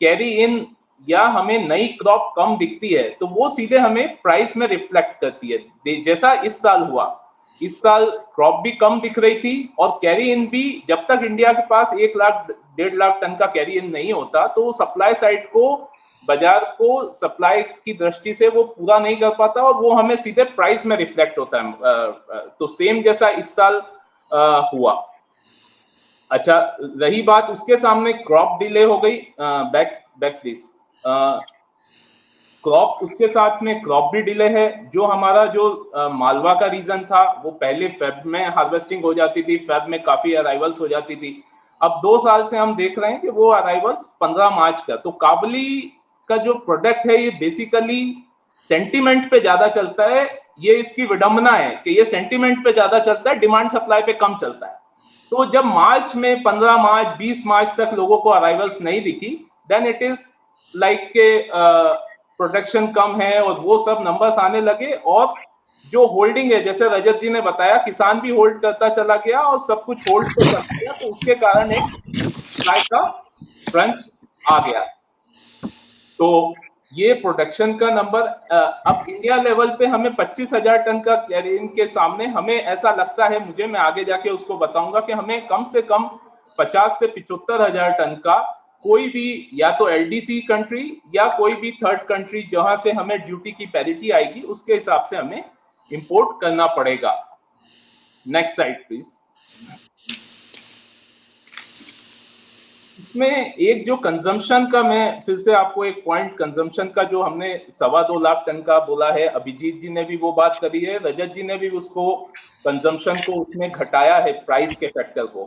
कैरी इन या हमें नई क्रॉप कम दिखती है तो वो सीधे हमें प्राइस में रिफ्लेक्ट करती है, जैसा इस साल हुआ। इस साल क्रॉप भी कम दिख रही थी और कैरी इन भी, जब तक इंडिया के पास 1 लाख 1.5 लाख टन का कैरी इन नहीं होता तो सप्लाई साइड को, बाजार को सप्लाई की दृष्टि से वो पूरा नहीं कर पाता, और वो हमें सीधे प्राइस में रिफ्लेक्ट होता है। तो सेम जैसा इस साल हुआ। अच्छा, रही बात उसके सामने क्रॉप डिले हो गई, बैक प्लीज। क्रॉप, उसके साथ में क्रॉप भी डिले है। जो हमारा जो मालवा का रीजन था वो पहले फेब में हार्वेस्टिंग हो जाती थी, फेब में काफी अराइवल्स हो जाती थी। अब 2 साल से हम देख रहे हैं कि वो अराइवल्स 15 मार्च का। तो काबुली का जो प्रोडक्ट है ये बेसिकली सेंटिमेंट पे ज्यादा चलता है, ये इसकी विडंबना है कि ये सेंटिमेंट पे ज्यादा चलता है, डिमांड सप्लाई पे कम चलता है। तो जब मार्च में 15 मार्च 20 मार्च तक लोगों को अराइवल्स नहीं दिखी, देन इट इज लाइक के प्रोडक्शन कम है और वो सब नंबर्स आने लगे, और जो होल्डिंग है, जैसे रजत जी ने बताया, किसान भी होल्ड करता चला गया और सब कुछ होल्ड पे चला गया, तो उसके कारण एक सप्लाई का क्रंच आ गया। तो ये प्रोडक्शन का नंबर अब इंडिया लेवल पे हमें 25,000 टन का कैरियर के सामने हमें ऐसा लगता है, मुझे, मैं आगे जाके उसको बताऊंगा कि हमें कम से कम 50 से 75,000 टन का कोई भी, या तो एलडीसी कंट्री या कोई भी थर्ड कंट्री जहां से हमें ड्यूटी की पैरिटी आएगी, उसके हिसाब से हमें इंपोर्ट करना पड़ेगा। Next slide please. इसमें एक जो कंजम्पशन का, मैं फिर से आपको एक पॉइंट, कंजम्पशन का जो हमने 2.25 लाख टन का बोला है, अभिजीत जी ने भी वो बात करी है, रजत जी ने भी उसको कंजम्पशन को उसमें घटाया है प्राइस के फैक्टर को।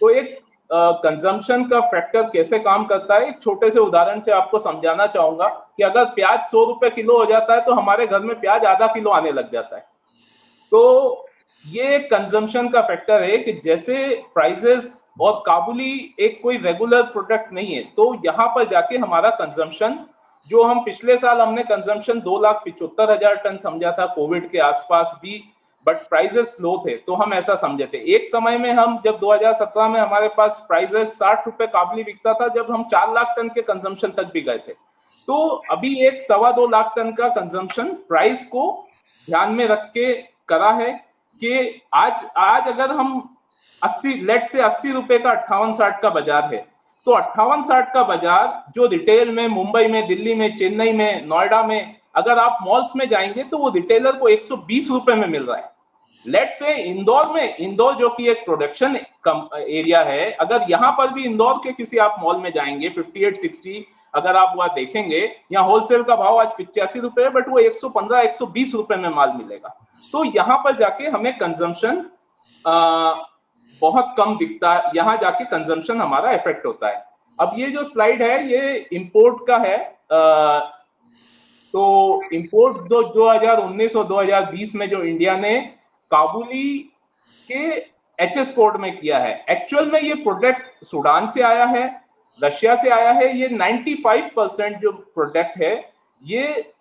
तो एक कंजम्पशन का फैक्टर कैसे काम करता है, एक छोटे से उदाहरण से आपको समझाना चाहूंगा कि अगर प्याज 100 रुपए किलो हो जाता है तो हमारे घर में प्याज आधा किलो आने लग जाता है। तो ये कंजम्पशन का फैक्टर है कि जैसे प्राइसेस, और काबुली एक कोई रेगुलर प्रोडक्ट नहीं है, तो यहाँ पर जाके हमारा कंजम्पशन, जो हम पिछले साल हमने कंजम्पशन 2,75,000 टन समझा था कोविड के आसपास भी, बट प्राइसेस लो थे तो हम ऐसा समझे थे। एक समय में हम, जब 2017 में हमारे पास प्राइसेस 60 रुपए काबुली बिकता था, जब हम 4 लाख टन के कंजम्पशन तक भी गए थे। तो अभी एक 2.25 लाख टन का कंजम्पशन प्राइस को ध्यान में रख के करा है कि आज अगर हम 80, लेट से 80 रुपए का 58-60 का बाजार है, तो 58-60 का बाजार जो रिटेल में मुंबई में, दिल्ली में, चेन्नई में, नोएडा में, अगर आप मॉल्स में जाएंगे तो वो रिटेलर को 120 रुपए में मिल रहा है। लेट से इंदौर में, इंदौर जो कि एक प्रोडक्शन एरिया है, अगर यहाँ पर भी इंदौर के किसी आप मॉल में जाएंगे 58-60, अगर आप वहां देखेंगे, यहाँ होलसेल का भाव आज 85 रुपए है, बट वो 115-120 रुपए में माल मिलेगा। तो यहाँ पर जाके हमें कंजम्पशन बहुत कम दिखता है, यहाँ जाके कंजम्पशन हमारा इफेक्ट होता है। अब ये जो स्लाइड है ये इंपोर्ट का है। तो इंपोर्ट 2019 और 2020 में जो इंडिया ने काबुली के एचएस कोड में किया है, एक्चुअल में ये प्रोडक्ट सूडान से आया है, रशिया से आया है। ये 95% जो प्रोडक्ट है ये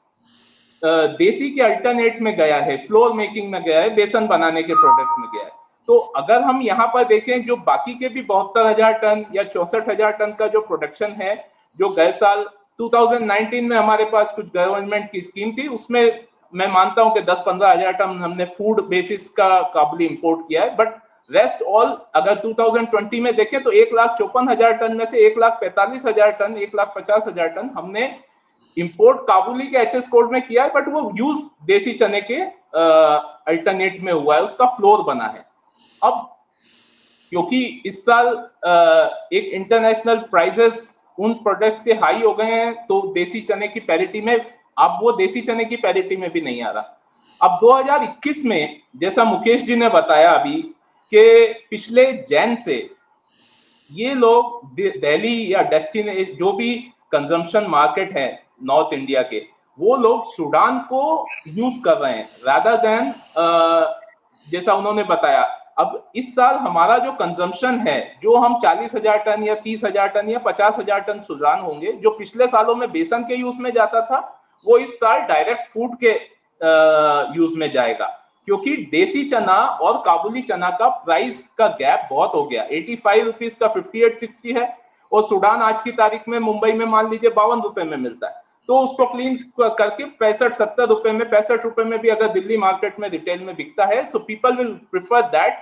देसी के अल्टरनेट में गया है, फ्लोर मेकिंग में गया है, बेसन बनाने के प्रोडक्ट में गया है। तो अगर हम यहाँ पर देखें, जो बाकी के भी 72,000 टन या 64,000 टन का जो प्रोडक्शन है, जो गए साल 2019 में हमारे पास कुछ गवर्नमेंट की स्कीम थी, उसमें मैं मानता हूं कि 10-15,000 टन हमने फूड बेसिस का काबुली इंपोर्ट किया है, बट रेस्ट ऑल अगर 2020 में देखें तो 1,54,000 टन में से 1,45,000 टन, 1,50,000 टन हमने इंपोर्ट काबुली के एचएस कोड में किया है, बट वो यूज देसी चने के अल्टरनेट में हुआ है, उसका फ्लोर बना है। अब क्योंकि इस साल एक इंटरनेशनल प्राइसेस उन प्रोडक्ट्स के हाई हो गए हैं, तो देसी चने की पैरिटी में, अब वो देसी चने की पैरिटी में भी नहीं आ रहा। अब 2021 में, जैसा मुकेश जी ने बताया अभी, कि पिछले जैन से ये लोग दिल्ली या डेस्टिनी, जो भी कंजम्पशन मार्केट है नॉर्थ इंडिया के, वो लोग सूडान को यूज कर रहे हैं रादर देन, जैसा उन्होंने बताया। अब इस साल हमारा जो कंजम्पशन है, जो हम 40,000 टन या 30,000 टन या 50,000 टन सूडान होंगे, जो पिछले सालों में बेसन के यूज में जाता था, वो इस साल डायरेक्ट फूड के यूज में जाएगा, क्योंकि देसी चना और काबुली चना का प्राइस का गैप बहुत हो गया। 85 रुपीज का 58-60 है, और सूडान आज की तारीख में मुंबई में मान लीजिए 52 रुपए में मिलता है। तो उसको क्लीन करके 65-70 रुपए में, 65 रुपए में भी अगर दिल्ली मार्केट में रिटेल में बिकता है, so people will prefer that.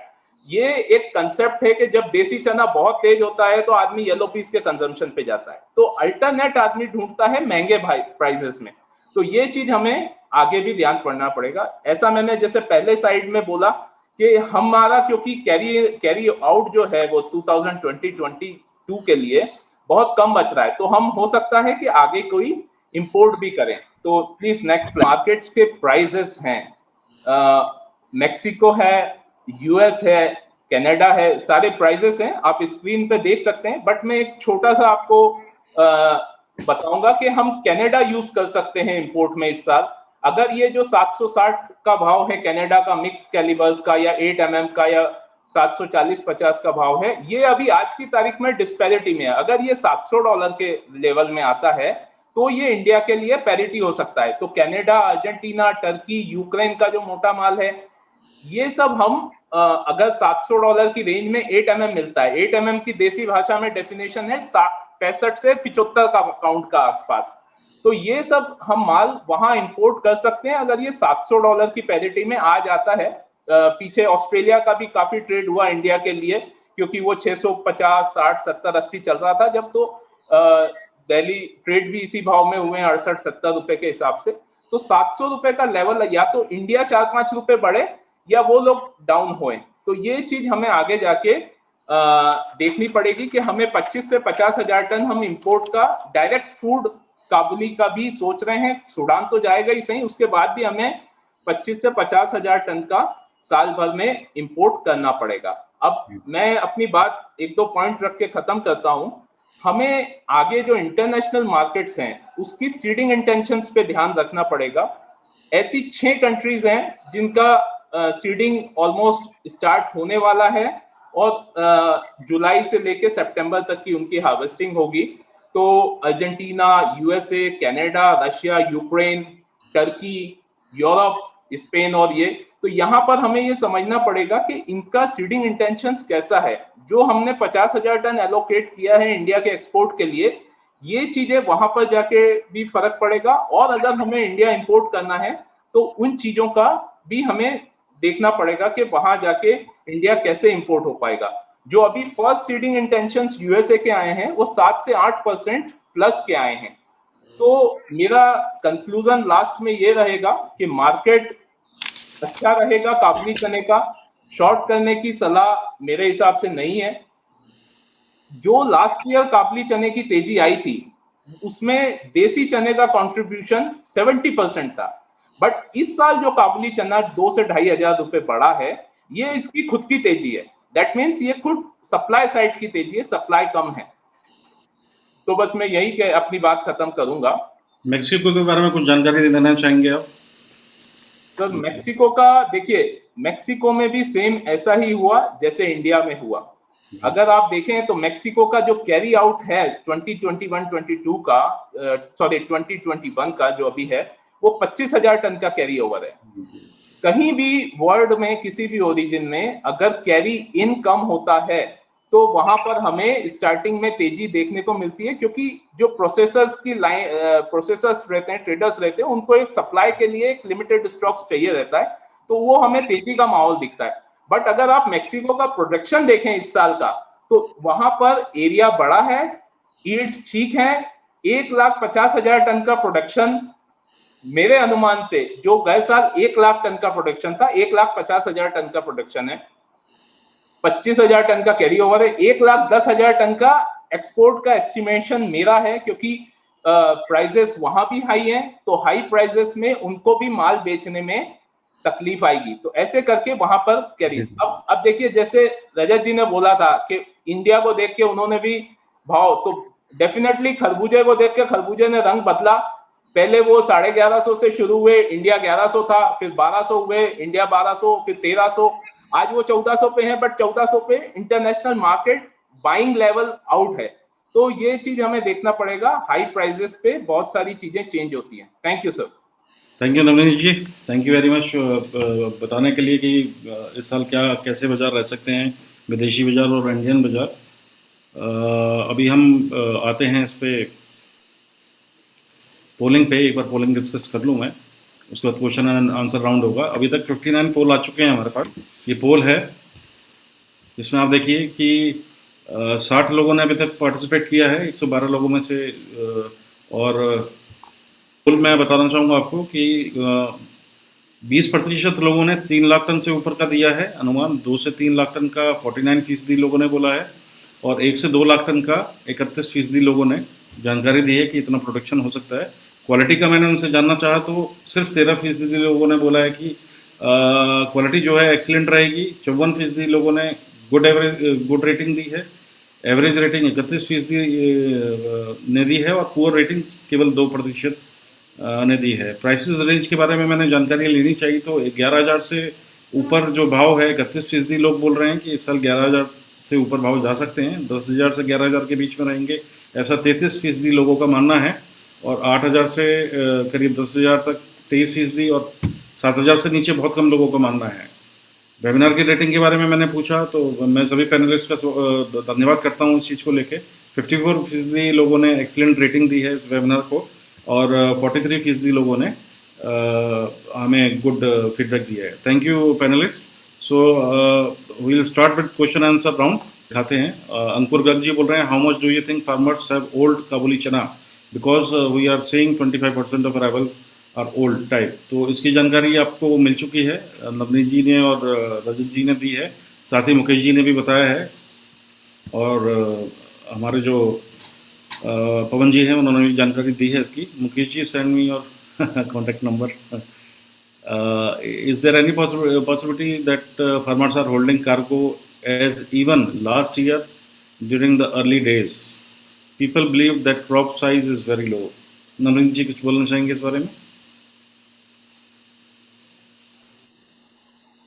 ये एक कंसेप्ट है कि जब देसी चना बहुत तेज होता है तो आदमी येलो पीस के कंजम्पशन पे जाता है, तो अल्टरनेट आदमी ढूंढता है महंगे प्राइसेस में। तो ये चीज हमें आगे भी ध्यान पड़ना पड़ेगा। ऐसा मैंने जैसे पहले साइड में बोला कि हमारा, क्योंकि कैरी आउट जो है वो 2020-22 के लिए बहुत कम बच रहा है, तो हम हो सकता है कि आगे कोई इंपोर्ट भी करें। तो प्लीज नेक्स्ट, मार्केट्स के प्राइसेस हैं, मेक्सिको है, यूएस है, कनाडा है, सारे प्राइसेस हैं, आप स्क्रीन पे देख सकते हैं। बट मैं एक छोटा सा आपको बताऊंगा कि हम कनाडा यूज कर सकते हैं इंपोर्ट में इस साल। अगर ये जो 760 का भाव है कनाडा का मिक्स कैलिबर्स का या 8 mm का या 740-50 का भाव है, ये अभी आज की तारीख में डिस्पैरिटी में है। अगर ये $700 के लेवल में आता है तो ये इंडिया के लिए पैरिटी हो सकता है। तो कनाडा, अर्जेंटीना, टर्की, यूक्रेन का जो मोटा माल है, ये सब हम अगर $700 की रेंज में 8 mm मिलता है, 8 mm की देसी भाषा में डेफिनेशन है 65 से 75 का काउंट का आसपास, तो ये सब हम माल वहां इंपोर्ट कर सकते हैं अगर ये $700 की पैरिटी में आ जाता है। पीछे ऑस्ट्रेलिया का भी काफी ट्रेड हुआ इंडिया के लिए, क्योंकि वो 650, 60, 70, 80 चल रहा था जब, तो दिल्ली ट्रेड भी इसी भाव में हुए हैं 68-70 रुपए के हिसाब से। तो 700 रुपए का लेवल, या तो इंडिया 4-5 रुपए बढ़े या वो लोग डाउन हुए। तो ये चीज हमें आगे जाके देखनी पड़ेगी कि हमें 25 से 50 हजार टन हम इंपोर्ट का, डायरेक्ट फूड काबुली का भी सोच रहे हैं। सूडान तो जाएगा ही सही, उसके बाद भी हमें 25 से 50 हजार टन का साल भर में इंपोर्ट करना पड़ेगा। अब मैं अपनी बात 1-2 पॉइंट रख के खत्म करता हूं। हमें आगे जो इंटरनेशनल मार्केट्स हैं उसकी सीडिंग इंटेंशंस पे ध्यान रखना पड़ेगा। ऐसी 6 कंट्रीज हैं जिनका सीडिंग ऑलमोस्ट स्टार्ट होने वाला है और जुलाई से लेके सितंबर तक की उनकी हार्वेस्टिंग होगी। तो Argentina, USA, Canada, Russia, Ukraine, Turkey, Europe, Spain और ये, तो यहाँ पर हमें ये समझना पड़ेगा कि इनका सीडिंग इंटेंशंस कैसा है। जो हमने 50,000 टन एलोकेट किया है इंडिया के एक्सपोर्ट के लिए, ये चीजें वहां पर जाके भी फर्क पड़ेगा। और अगर हमें इंडिया इंपोर्ट करना है तो उन चीजों का भी हमें देखना पड़ेगा कि वहां जाके इंडिया कैसे इंपोर्ट हो पाएगा। जो अभी फर्स्ट सीडिंग इंटेंशंस यूएसए के आए हैं वो 7 से 8% प्लस के आए हैं। तो मेरा कंक्लूजन लास्ट में ये रहेगा कि मार्केट अच्छा रहेगा काबुली चने का। शॉर्ट करने की सलाह मेरे हिसाब से नहीं है। जो लास्ट ईयर काबुली चने की तेजी आई थी उसमें देसी चने का कंट्रीब्यूशन 70% था, बट इस साल जो काबुली चना 2 से 2,500 हजार रुपए बढ़ा है, ये इसकी खुद की तेजी है। दैट मीन्स ये खुद सप्लाई साइड की तेजी है, सप्लाई कम है। तो बस मैं यही के अपनी बात खत्म करूंगा। मेक्सिको के बारे में कुछ जानकारी देना चाहेंगे आप? सर मेक्सिको का देखिए, मेक्सिको में भी सेम ऐसा ही हुआ जैसे इंडिया में हुआ। अगर आप देखें तो मेक्सिको का जो कैरी आउट है 2021-22 का, सॉरी 2021 का जो अभी है, वो 25,000 टन का कैरी ओवर है। कहीं भी वर्ल्ड में किसी भी ओरिजिन में अगर कैरी इन कम होता है तो वहां पर हमें स्टार्टिंग में तेजी देखने को मिलती है, क्योंकि जो प्रोसेसर्स की लाइन, प्रोसेसर्स रहते हैं, ट्रेडर्स रहते हैं, उनको एक सप्लाई के लिए एक लिमिटेड स्टॉक्स चाहिए रहता है, तो वो हमें तेजी का माहौल दिखता है। बट अगर आप मेक्सिको का प्रोडक्शन देखें इस साल का, तो वहां पर एरिया बड़ा है, यील्ड्स ठीक है। 1,50,000 टन का प्रोडक्शन मेरे अनुमान से, जो गए साल 1 लाख टन का प्रोडक्शन था, 1,50,000 टन का प्रोडक्शन है, 25,000 टन का कैरी ओवर है, 1,10,000 टन का एक्सपोर्ट का एस्टिमेशन मेरा है, क्योंकि प्राइजेस वहां भी हाई हैं, तो हाई प्राइजेस में उनको भी माल बेचने में तकलीफ आएगी। तो ऐसे करके वहां पर कैरी, अब देखिए जैसे रजत जी ने बोला था कि इंडिया को देख के उन्होंने भी भाव, तो डेफिनेटली खरबूजे को देख के खरबूजे ने रंग बदला। पहले वो 1150 से शुरू हुए, इंडिया 1100 था, फिर 1200 हुए, इंडिया 1200, फिर 1300, आज वो 1400 पे है। बट 1400 पे international market buying level out है। तो ये चीज हमें देखना पड़ेगा, हाई प्राइसेस पे बहुत सारी चीजें चेंज होती हैं। Thank you sir. Thank you Navneet ji, thank you very much बताने के लिए कि इस साल क्या कैसे बाजार रह सकते हैं, विदेशी बाजार और इंडियन बाजार। अभी हम आते हैं इस पे पोलिंग पे। एक बार पोलिंग डिस्कस कर लूँ मैं, उसके बाद क्वेश्चन एंड आंसर राउंड होगा। अभी तक 59 पोल आ चुके हैं हमारे पास। ये पोल है, इसमें आप देखिए कि 60 लोगों ने अभी तक पार्टिसिपेट किया है 112 लोगों में से। और कुल मैं बताना चाहूँगा आपको कि 20% लोगों ने 3 लाख टन से ऊपर का दिया है अनुमान, 2 से 3 लाख टन का 49% लोगों ने बोला है, और 1 से 2 लाख टन का 31% लोगों ने जानकारी दी है कि इतना प्रोडक्शन हो सकता है। क्वालिटी का मैंने उनसे जानना चाहा तो सिर्फ 13% लोगों ने बोला है कि क्वालिटी जो है एक्सीलेंट रहेगी। 54% लोगों ने गुड रेटिंग दी है। एवरेज रेटिंग 31% ने दी है, और पुअर रेटिंग केवल 2% ने दी है। प्राइसेस रेंज के बारे में मैंने जानकारी लेनी चाहिए तो 11,000 से ऊपर जो भाव है 31% लोग बोल रहे हैं कि इस साल 11,000 से ऊपर भाव जा सकते हैं, 10,000 से 11,000 के बीच में रहेंगे ऐसा 33% लोगों का मानना है, और 8,000 से करीब 10,000 तक 23% और 7,000 से नीचे बहुत कम लोगों का मानना है। वेबिनार की रेटिंग के बारे में मैंने पूछा तो मैं सभी पैनलिस्ट का धन्यवाद करता हूँ इस चीज़ को लेके। 54% लोगों ने एक्सीलेंट रेटिंग दी है इस वेबिनार को, और 43% लोगों ने हमें गुड फीडबैक दिया है। Thank you panellist. So we will start with question answer round. दिखाते हैं, अंकुर गर्ग जी बोल रहे हैं, how much do you think farmers have old kabuli chana, because we are saying 25% of arrival are old type. तो इसकी जानकारी आपको मिल चुकी है, नवनीत जी ने और रजत जी ने दी है, साथ ही मुकेश जी ने भी बताया है, और हमारे जो पवन जी हैं उन्होंने भी जानकारी दी है इसकी। Mukesh ji, send me your contact number. Is there any possibility that farmers are holding cargo as even last year during the early days? People believe that crop size is very low. Navneet ji कुछ बोलना चाहेंगे इस बारे में?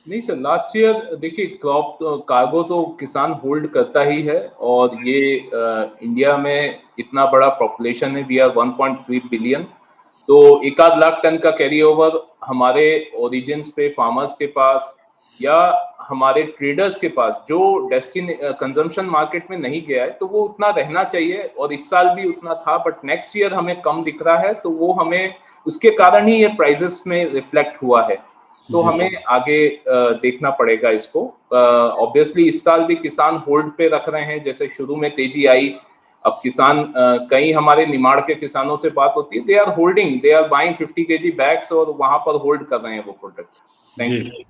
नहीं सर, लास्ट ईयर देखिए crop cargo तो किसान होल्ड करता ही है, और ये इंडिया में इतना बड़ा पॉपुलेशन है, वी आर 1.3 बिलियन, तो 1 लाख टन का कैरी ओवर हमारे ओरिजिन्स पे फार्मर्स के पास या हमारे ट्रेडर्स के पास जो कंजम्पशन मार्केट में नहीं गया है, तो वो उतना रहना चाहिए, और इस साल भी उतना था, बट नेक्स्ट ईयर हमें कम दिख रहा है, तो वो हमें उसके कारण ही ये प्राइसेस में रिफ्लेक्ट हुआ है। तो हमें आगे देखना पड़ेगा इसको। ऑब्वियसली इस साल भी किसान होल्ड पे रख रहे हैं, जैसे शुरू में तेजी आई, अब किसान कई हमारे निमाड़ के किसानों से बात होती है, they are holding, they are buying 50 kg bags और वहां पर होल्ड कर रहे हैं वो प्रोडक्ट। Thank you.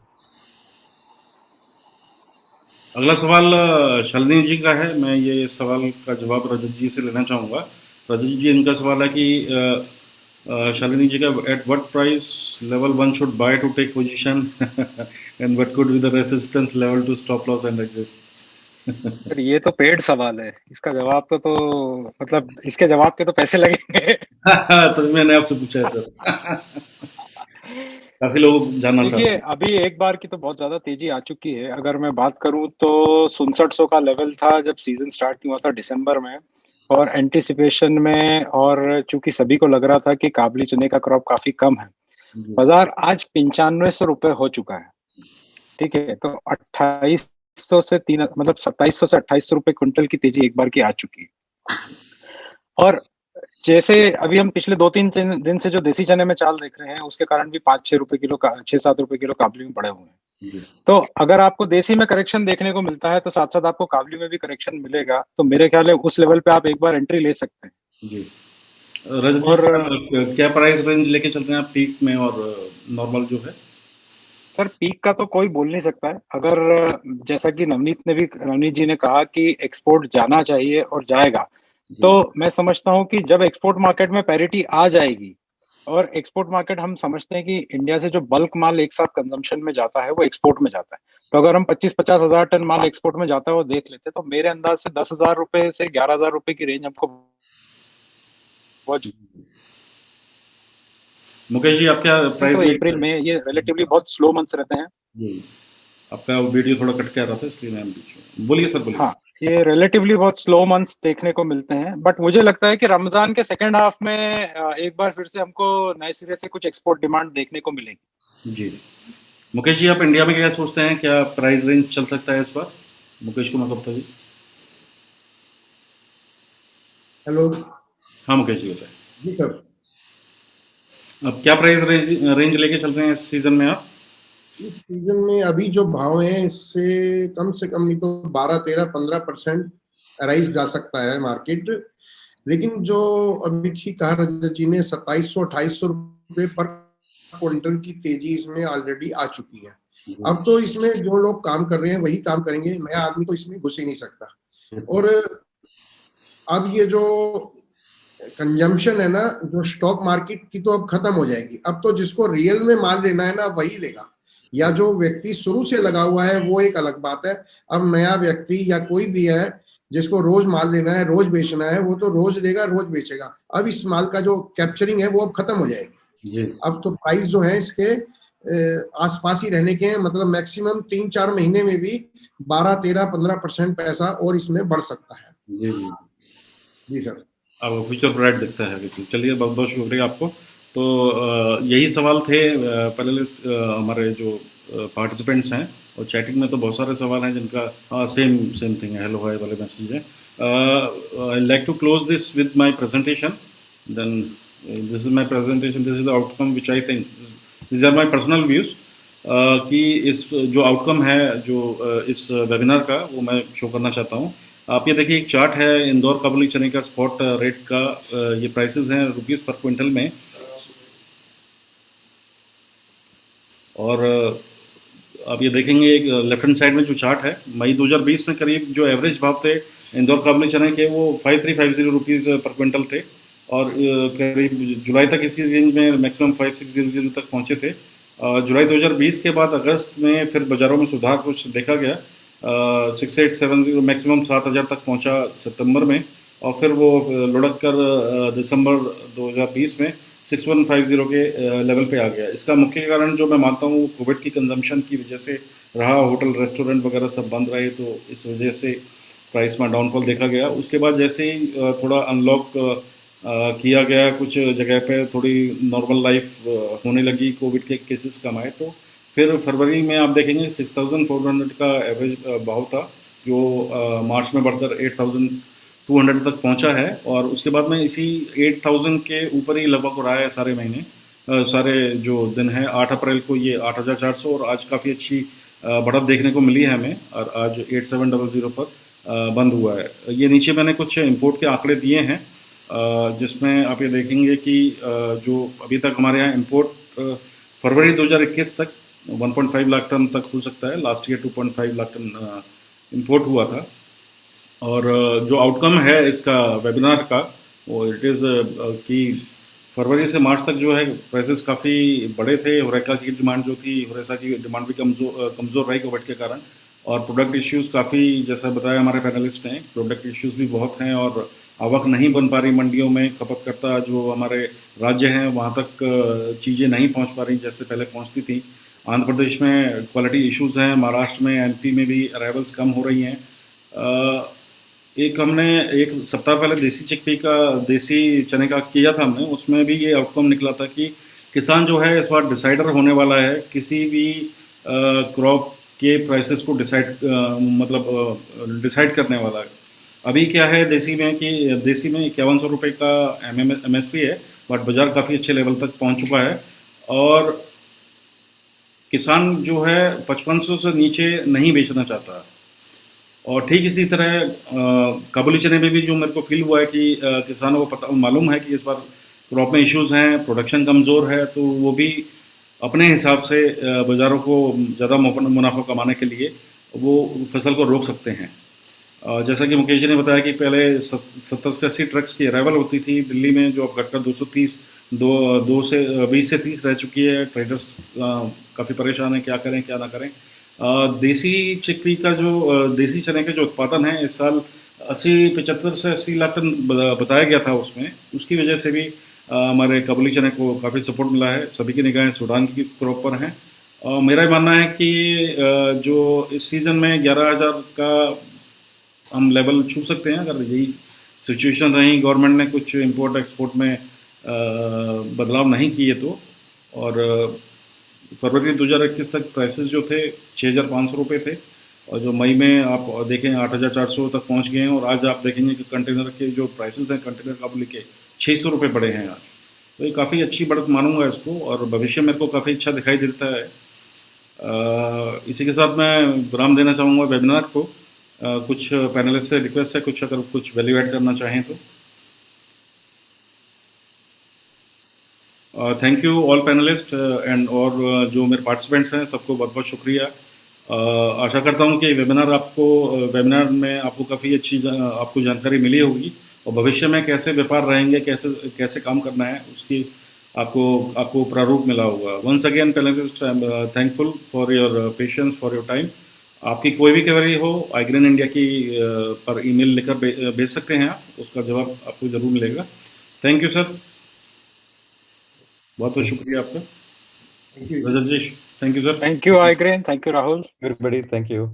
अगला सवाल शालिनी जी का है। मैं ये सवाल का जवाब रजत जी से लेना चाहूँगा। रजत जी, इनका सवाल है कि शालिनी जी का, at what price level one should buy to take position and what could be the resistance level to stop loss and exit? Sir ये तो पेड सवाल है, इसका जवाब तो मतलब इसके जवाब के तो पैसे लगेंगे। तो मैंने आपसे पूछा है सर। काफी लोग जानना चाहते देखिए, हैं। अभी एक बार की तो बहुत ज्यादा तेजी आ चुकी है। अगर मैं बात करूं तो 6700 का लेवल था जब सीजन स्टार्ट हुआ था दिसंबर में, और एंटिसिपेशन में, और चूंकि सभी को लग रहा था कि काबुली चने का क्रॉप काफी कम है, बाजार आज 9500 रुपए हो चुका है। ठीक है, तो 2800 से 3 मतलब 2700 से 2800 रुपए क्विंटल की तेजी एक बार की आ चुकी है। और जैसे अभी हम पिछले 2-3 दिन से जो देसी चने में चाल देख रहे हैं, उसके कारण भी 5-6 रुपए किलो का 6-7 रुपए किलो काबुली में बढ़े हुए हैं। तो अगर आपको देसी में करेक्शन देखने को मिलता है तो साथ साथ आपको काबुली में भी करेक्शन मिलेगा, तो मेरे ख्याल है उस लेवल पे आप एक बार एंट्री ले सकते हैं जी। रजत, और क्या प्राइस रेंज लेके चल रहे हैं आप पीक में और नॉर्मल जो है? सर पीक का तो कोई बोल नहीं सकता है। अगर जैसा कि नवनीत जी ने कहा कि एक्सपोर्ट जाना चाहिए और जाएगा, तो मैं समझता हूं कि जब एक्सपोर्ट मार्केट में पैरिटी आ जाएगी, और एक्सपोर्ट मार्केट हम समझते हैं कि इंडिया से जो बल्क माल एक साथ कंजम्पशन में जाता है वो एक्सपोर्ट में जाता है, तो अगर हम 25-50 हजार टन माल एक्सपोर्ट में जाता है वो देख लेते, तो मेरे अंदाज से 10,000 रुपए से 11,000 रुपए की रेंज हमको। मुकेश जी, आप क्या प्राइस? तो अप्रैल में ये रिलेटिवली बहुत स्लो मंथ्स रहते हैं जी। आपका वीडियो थोड़ा कट के आ रहा था, इसलिए मैं बीच में। बोलिए सर, बोलिए। हाँ, ये रिलेटिवली बहुत स्लो मंथ्स देखने को मिलते हैं, बट मुझे लगता है कि रमजान के सेकेंड हाफ में एक बार फिर से हमको नए सिरे से कुछ एक्सपोर्ट डिमांड देखने को मिलेगी। जी। मुकेश जी, आप इंडिया में क्या सोचते हैं, क्या प्राइस रेंज चल सकता है इस बार? मुकेश कुमार गुप्ता जी। हेलो। हाँ मुकेश जी, बताएं। जी सर। अब क्या प्राइस रेंज लेके चल रहे हैं इस सीजन में आप? इस सीजन में अभी जो भाव है इससे कम से कम नहीं तो 12-13-15% राइज जा सकता है मार्केट, लेकिन जो अभी ठीक कहा रजत जी ने, 2700-2800 रुपए पर क्विंटल की तेजी इसमें ऑलरेडी आ चुकी है। अब तो इसमें जो लोग काम कर रहे हैं वही काम करेंगे, नया आदमी तो इसमें घुस ही नहीं सकता। और अब ये जो कंजम्पशन है ना, जो स्टॉक मार्केट की, तो अब खत्म हो जाएगी। अब तो जिसको रियल में माल लेना है ना वही लेगा, या जो व्यक्ति शुरू से लगा हुआ है वो एक अलग बात है। अब नया व्यक्ति या कोई भी है जिसको रोज माल लेना है, रोज बेचना है, वो तो रोज देगा, रोज बेचेगा। अब इस माल का जो कैप्चरिंग है वो अब खत्म हो जाएगी। जी अब तो प्राइस जो है इसके आसपास ही रहने के हैं, मतलब मैक्सिमम 3-4 महीने में भी 12-13-15% पैसा और इसमें बढ़ सकता है। जी जी जी सर। अब फ्यूचर ब्राइट दिखता है बिल्कुल। चलिए, बहुत बहुत शुक्रिया आपको। तो यही सवाल थे पैनलिस्ट हमारे जो पार्टिसिपेंट्स हैं, और चैटिंग में तो बहुत सारे सवाल हैं जिनका सेम थिंग है, हेलो हाय वाले मैसेज है। I like to close this with my presentation, then this is my presentation, this is the outcome which I think, this are my personal views कि इस जो आउटकम है जो इस webinar का, वो मैं शो करना चाहता हूँ। आप ये देखिए, एक चार्ट है इंदौर काबुली चने का स्पॉट रेट का। ये प्राइसेस हैं रुपीस पर क्विंटल में। और आप ये देखेंगे एक लेफ्ट हैंड साइड में जो चार्ट है, मई 2020 में करीब जो एवरेज भाव थे इंदौर काबुली चने के, वो 5350 रुपीज़ पर क्विंटल थे, और करीब जुलाई तक इसी रेंज में मैक्सिमम 5600 तक पहुँचे थे। जुलाई 2020 के बाद अगस्त में फिर बाज़ारों में सुधार कुछ देखा गया, 6870 मैक्सिमम 7000 तक पहुंचा सितंबर में, और फिर वो लुढ़क कर दिसंबर 2020 में 6150 के लेवल पे आ गया। इसका मुख्य कारण जो मैं मानता हूँ कोविड की कंजम्पशन की वजह से रहा, होटल रेस्टोरेंट वगैरह सब बंद रहे, तो इस वजह से प्राइस में डाउनफॉल देखा गया। उसके बाद जैसे ही थोड़ा अनलॉक किया गया, कुछ जगह पे थोड़ी नॉर्मल लाइफ होने लगी, कोविड के केसेस कम आए, तो फिर फरवरी में आप देखेंगे 6400 का एवरेज भाव था, जो मार्च में बढ़कर 8200 तक पहुंचा है। और उसके बाद में इसी 8000 के ऊपर ही लगभग रहा है सारे महीने, सारे जो दिन हैं। 8 अप्रैल को ये 8400, और आज काफ़ी अच्छी बढ़त देखने को मिली है हमें, और आज 8700 पर बंद हुआ है। ये नीचे मैंने कुछ इंपोर्ट के आंकड़े दिए हैं, जिसमें आप ये देखेंगे कि जो अभी तक हमारे यहाँ इंपोर्ट फरवरी 2021 तक 1.5 लाख टन तक हो सकता है। Last year 2.5 lakh ton import हुआ था। और जो आउटकम है इसका वेबिनार का, वो इट इज़ कि फरवरी से मार्च तक जो है प्राइसेस काफ़ी बड़े थे। होरेका की डिमांड जो थी, होरेसा की डिमांड भी कमज़ोर रही कोविड के कारण, और प्रोडक्ट इश्यूज़ काफ़ी, जैसा बताया हमारे पैनलिस्ट ने, प्रोडक्ट इश्यूज़ भी बहुत हैं, और आवक नहीं बन पा रही मंडियों में। खपतकर्ता जो हमारे राज्य हैं वहाँ तक चीज़ें नहीं पहुँच पा रही जैसे पहले पहुँचती थी। आंध्र प्रदेश में क्वालिटी इश्यूज़ हैं, महाराष्ट्र में, एमपी में भी अराइवल्स कम हो रही हैं। हमने एक सप्ताह पहले देसी चने का किया था हमने, उसमें भी ये आउटकम निकला था कि किसान जो है इस बार डिसाइडर होने वाला है किसी भी क्रॉप के प्राइसेस को डिसाइड करने वाला है। अभी क्या है देसी में कि देसी में 5100 रुपये का MSP है, बट बाज़ार काफ़ी अच्छे लेवल तक पहुंच चुका है, और किसान जो है 5500 से नीचे नहीं बेचना चाहता। और ठीक इसी तरह काबुली चने में भी जो मेरे को फील हुआ है कि किसानों को मालूम है कि इस बार क्रॉप में इश्यूज़ हैं, प्रोडक्शन कमज़ोर है, तो वो भी अपने हिसाब से बाज़ारों को ज़्यादा मुनाफा कमाने के लिए वो फसल को रोक सकते हैं। जैसा कि मुकेश जी ने बताया कि पहले 70 से 80 ट्रक्स की अराइवल होती थी दिल्ली में, जो अब घटकर 20 से 30 रह चुकी है। ट्रेडर्स काफ़ी परेशान हैं, क्या करें क्या ना करें। देसी चिकपी का जो देसी चने के जो उत्पादन है इस साल 75 से 80 लाख टन बताया गया था उसमें। उसकी वजह से भी हमारे काबुली चने को काफ़ी सपोर्ट मिला है। सभी की निगाहें सूडान की क्रॉप पर हैं। मेरा मानना है कि जो इस सीज़न में 11000 का हम लेवल छू सकते हैं, अगर यही सिचुएशन रही, गवर्नमेंट ने कुछ इंपोर्ट एक्सपोर्ट में बदलाव नहीं किए तो। और फरवरी 2021 तक प्राइसेस जो थे 6500 रुपये थे, और जो मई में आप देखें 8400 तक पहुंच गए हैं। और आज आप देखेंगे कि कंटेनर के जो प्राइसेस हैं कंटेनर काबुली के 600 रुपये बढ़े हैं आज। तो ये काफ़ी अच्छी बढ़त मानूंगा इसको, और भविष्य मेरे को काफ़ी अच्छा दिखाई देता है। इसी के साथ मैं विराम देना चाहूँगा वेबिनार को। कुछ पैनलिस्ट से रिक्वेस्ट है, कुछ अगर कुछ वैल्यू ऐड करना चाहें तो। Thank you all panelist and, और जो मेरे पार्टिसिपेंट्स हैं सबको बहुत बहुत शुक्रिया। आशा करता हूं कि वेबिनार में आपको काफ़ी अच्छी आपको जानकारी मिली होगी, और भविष्य में कैसे व्यापार रहेंगे, कैसे काम करना है, उसकी आपको प्रारूप मिला होगा। Once again panelist, I am thankful for your patience, for your time. आपकी कोई भी क्वेरी हो आइग्रेन इंडिया की पर ईमेल लेकर भेज सकते हैं आप, उसका जवाब आपको जरूर मिलेगा। थैंक यू सर, बहुत बहुत शुक्रिया आपका। Thank you. Rajat ji, thank you sir. Thank you आइग्रेन, thank you Rahul. Everybody, thank you.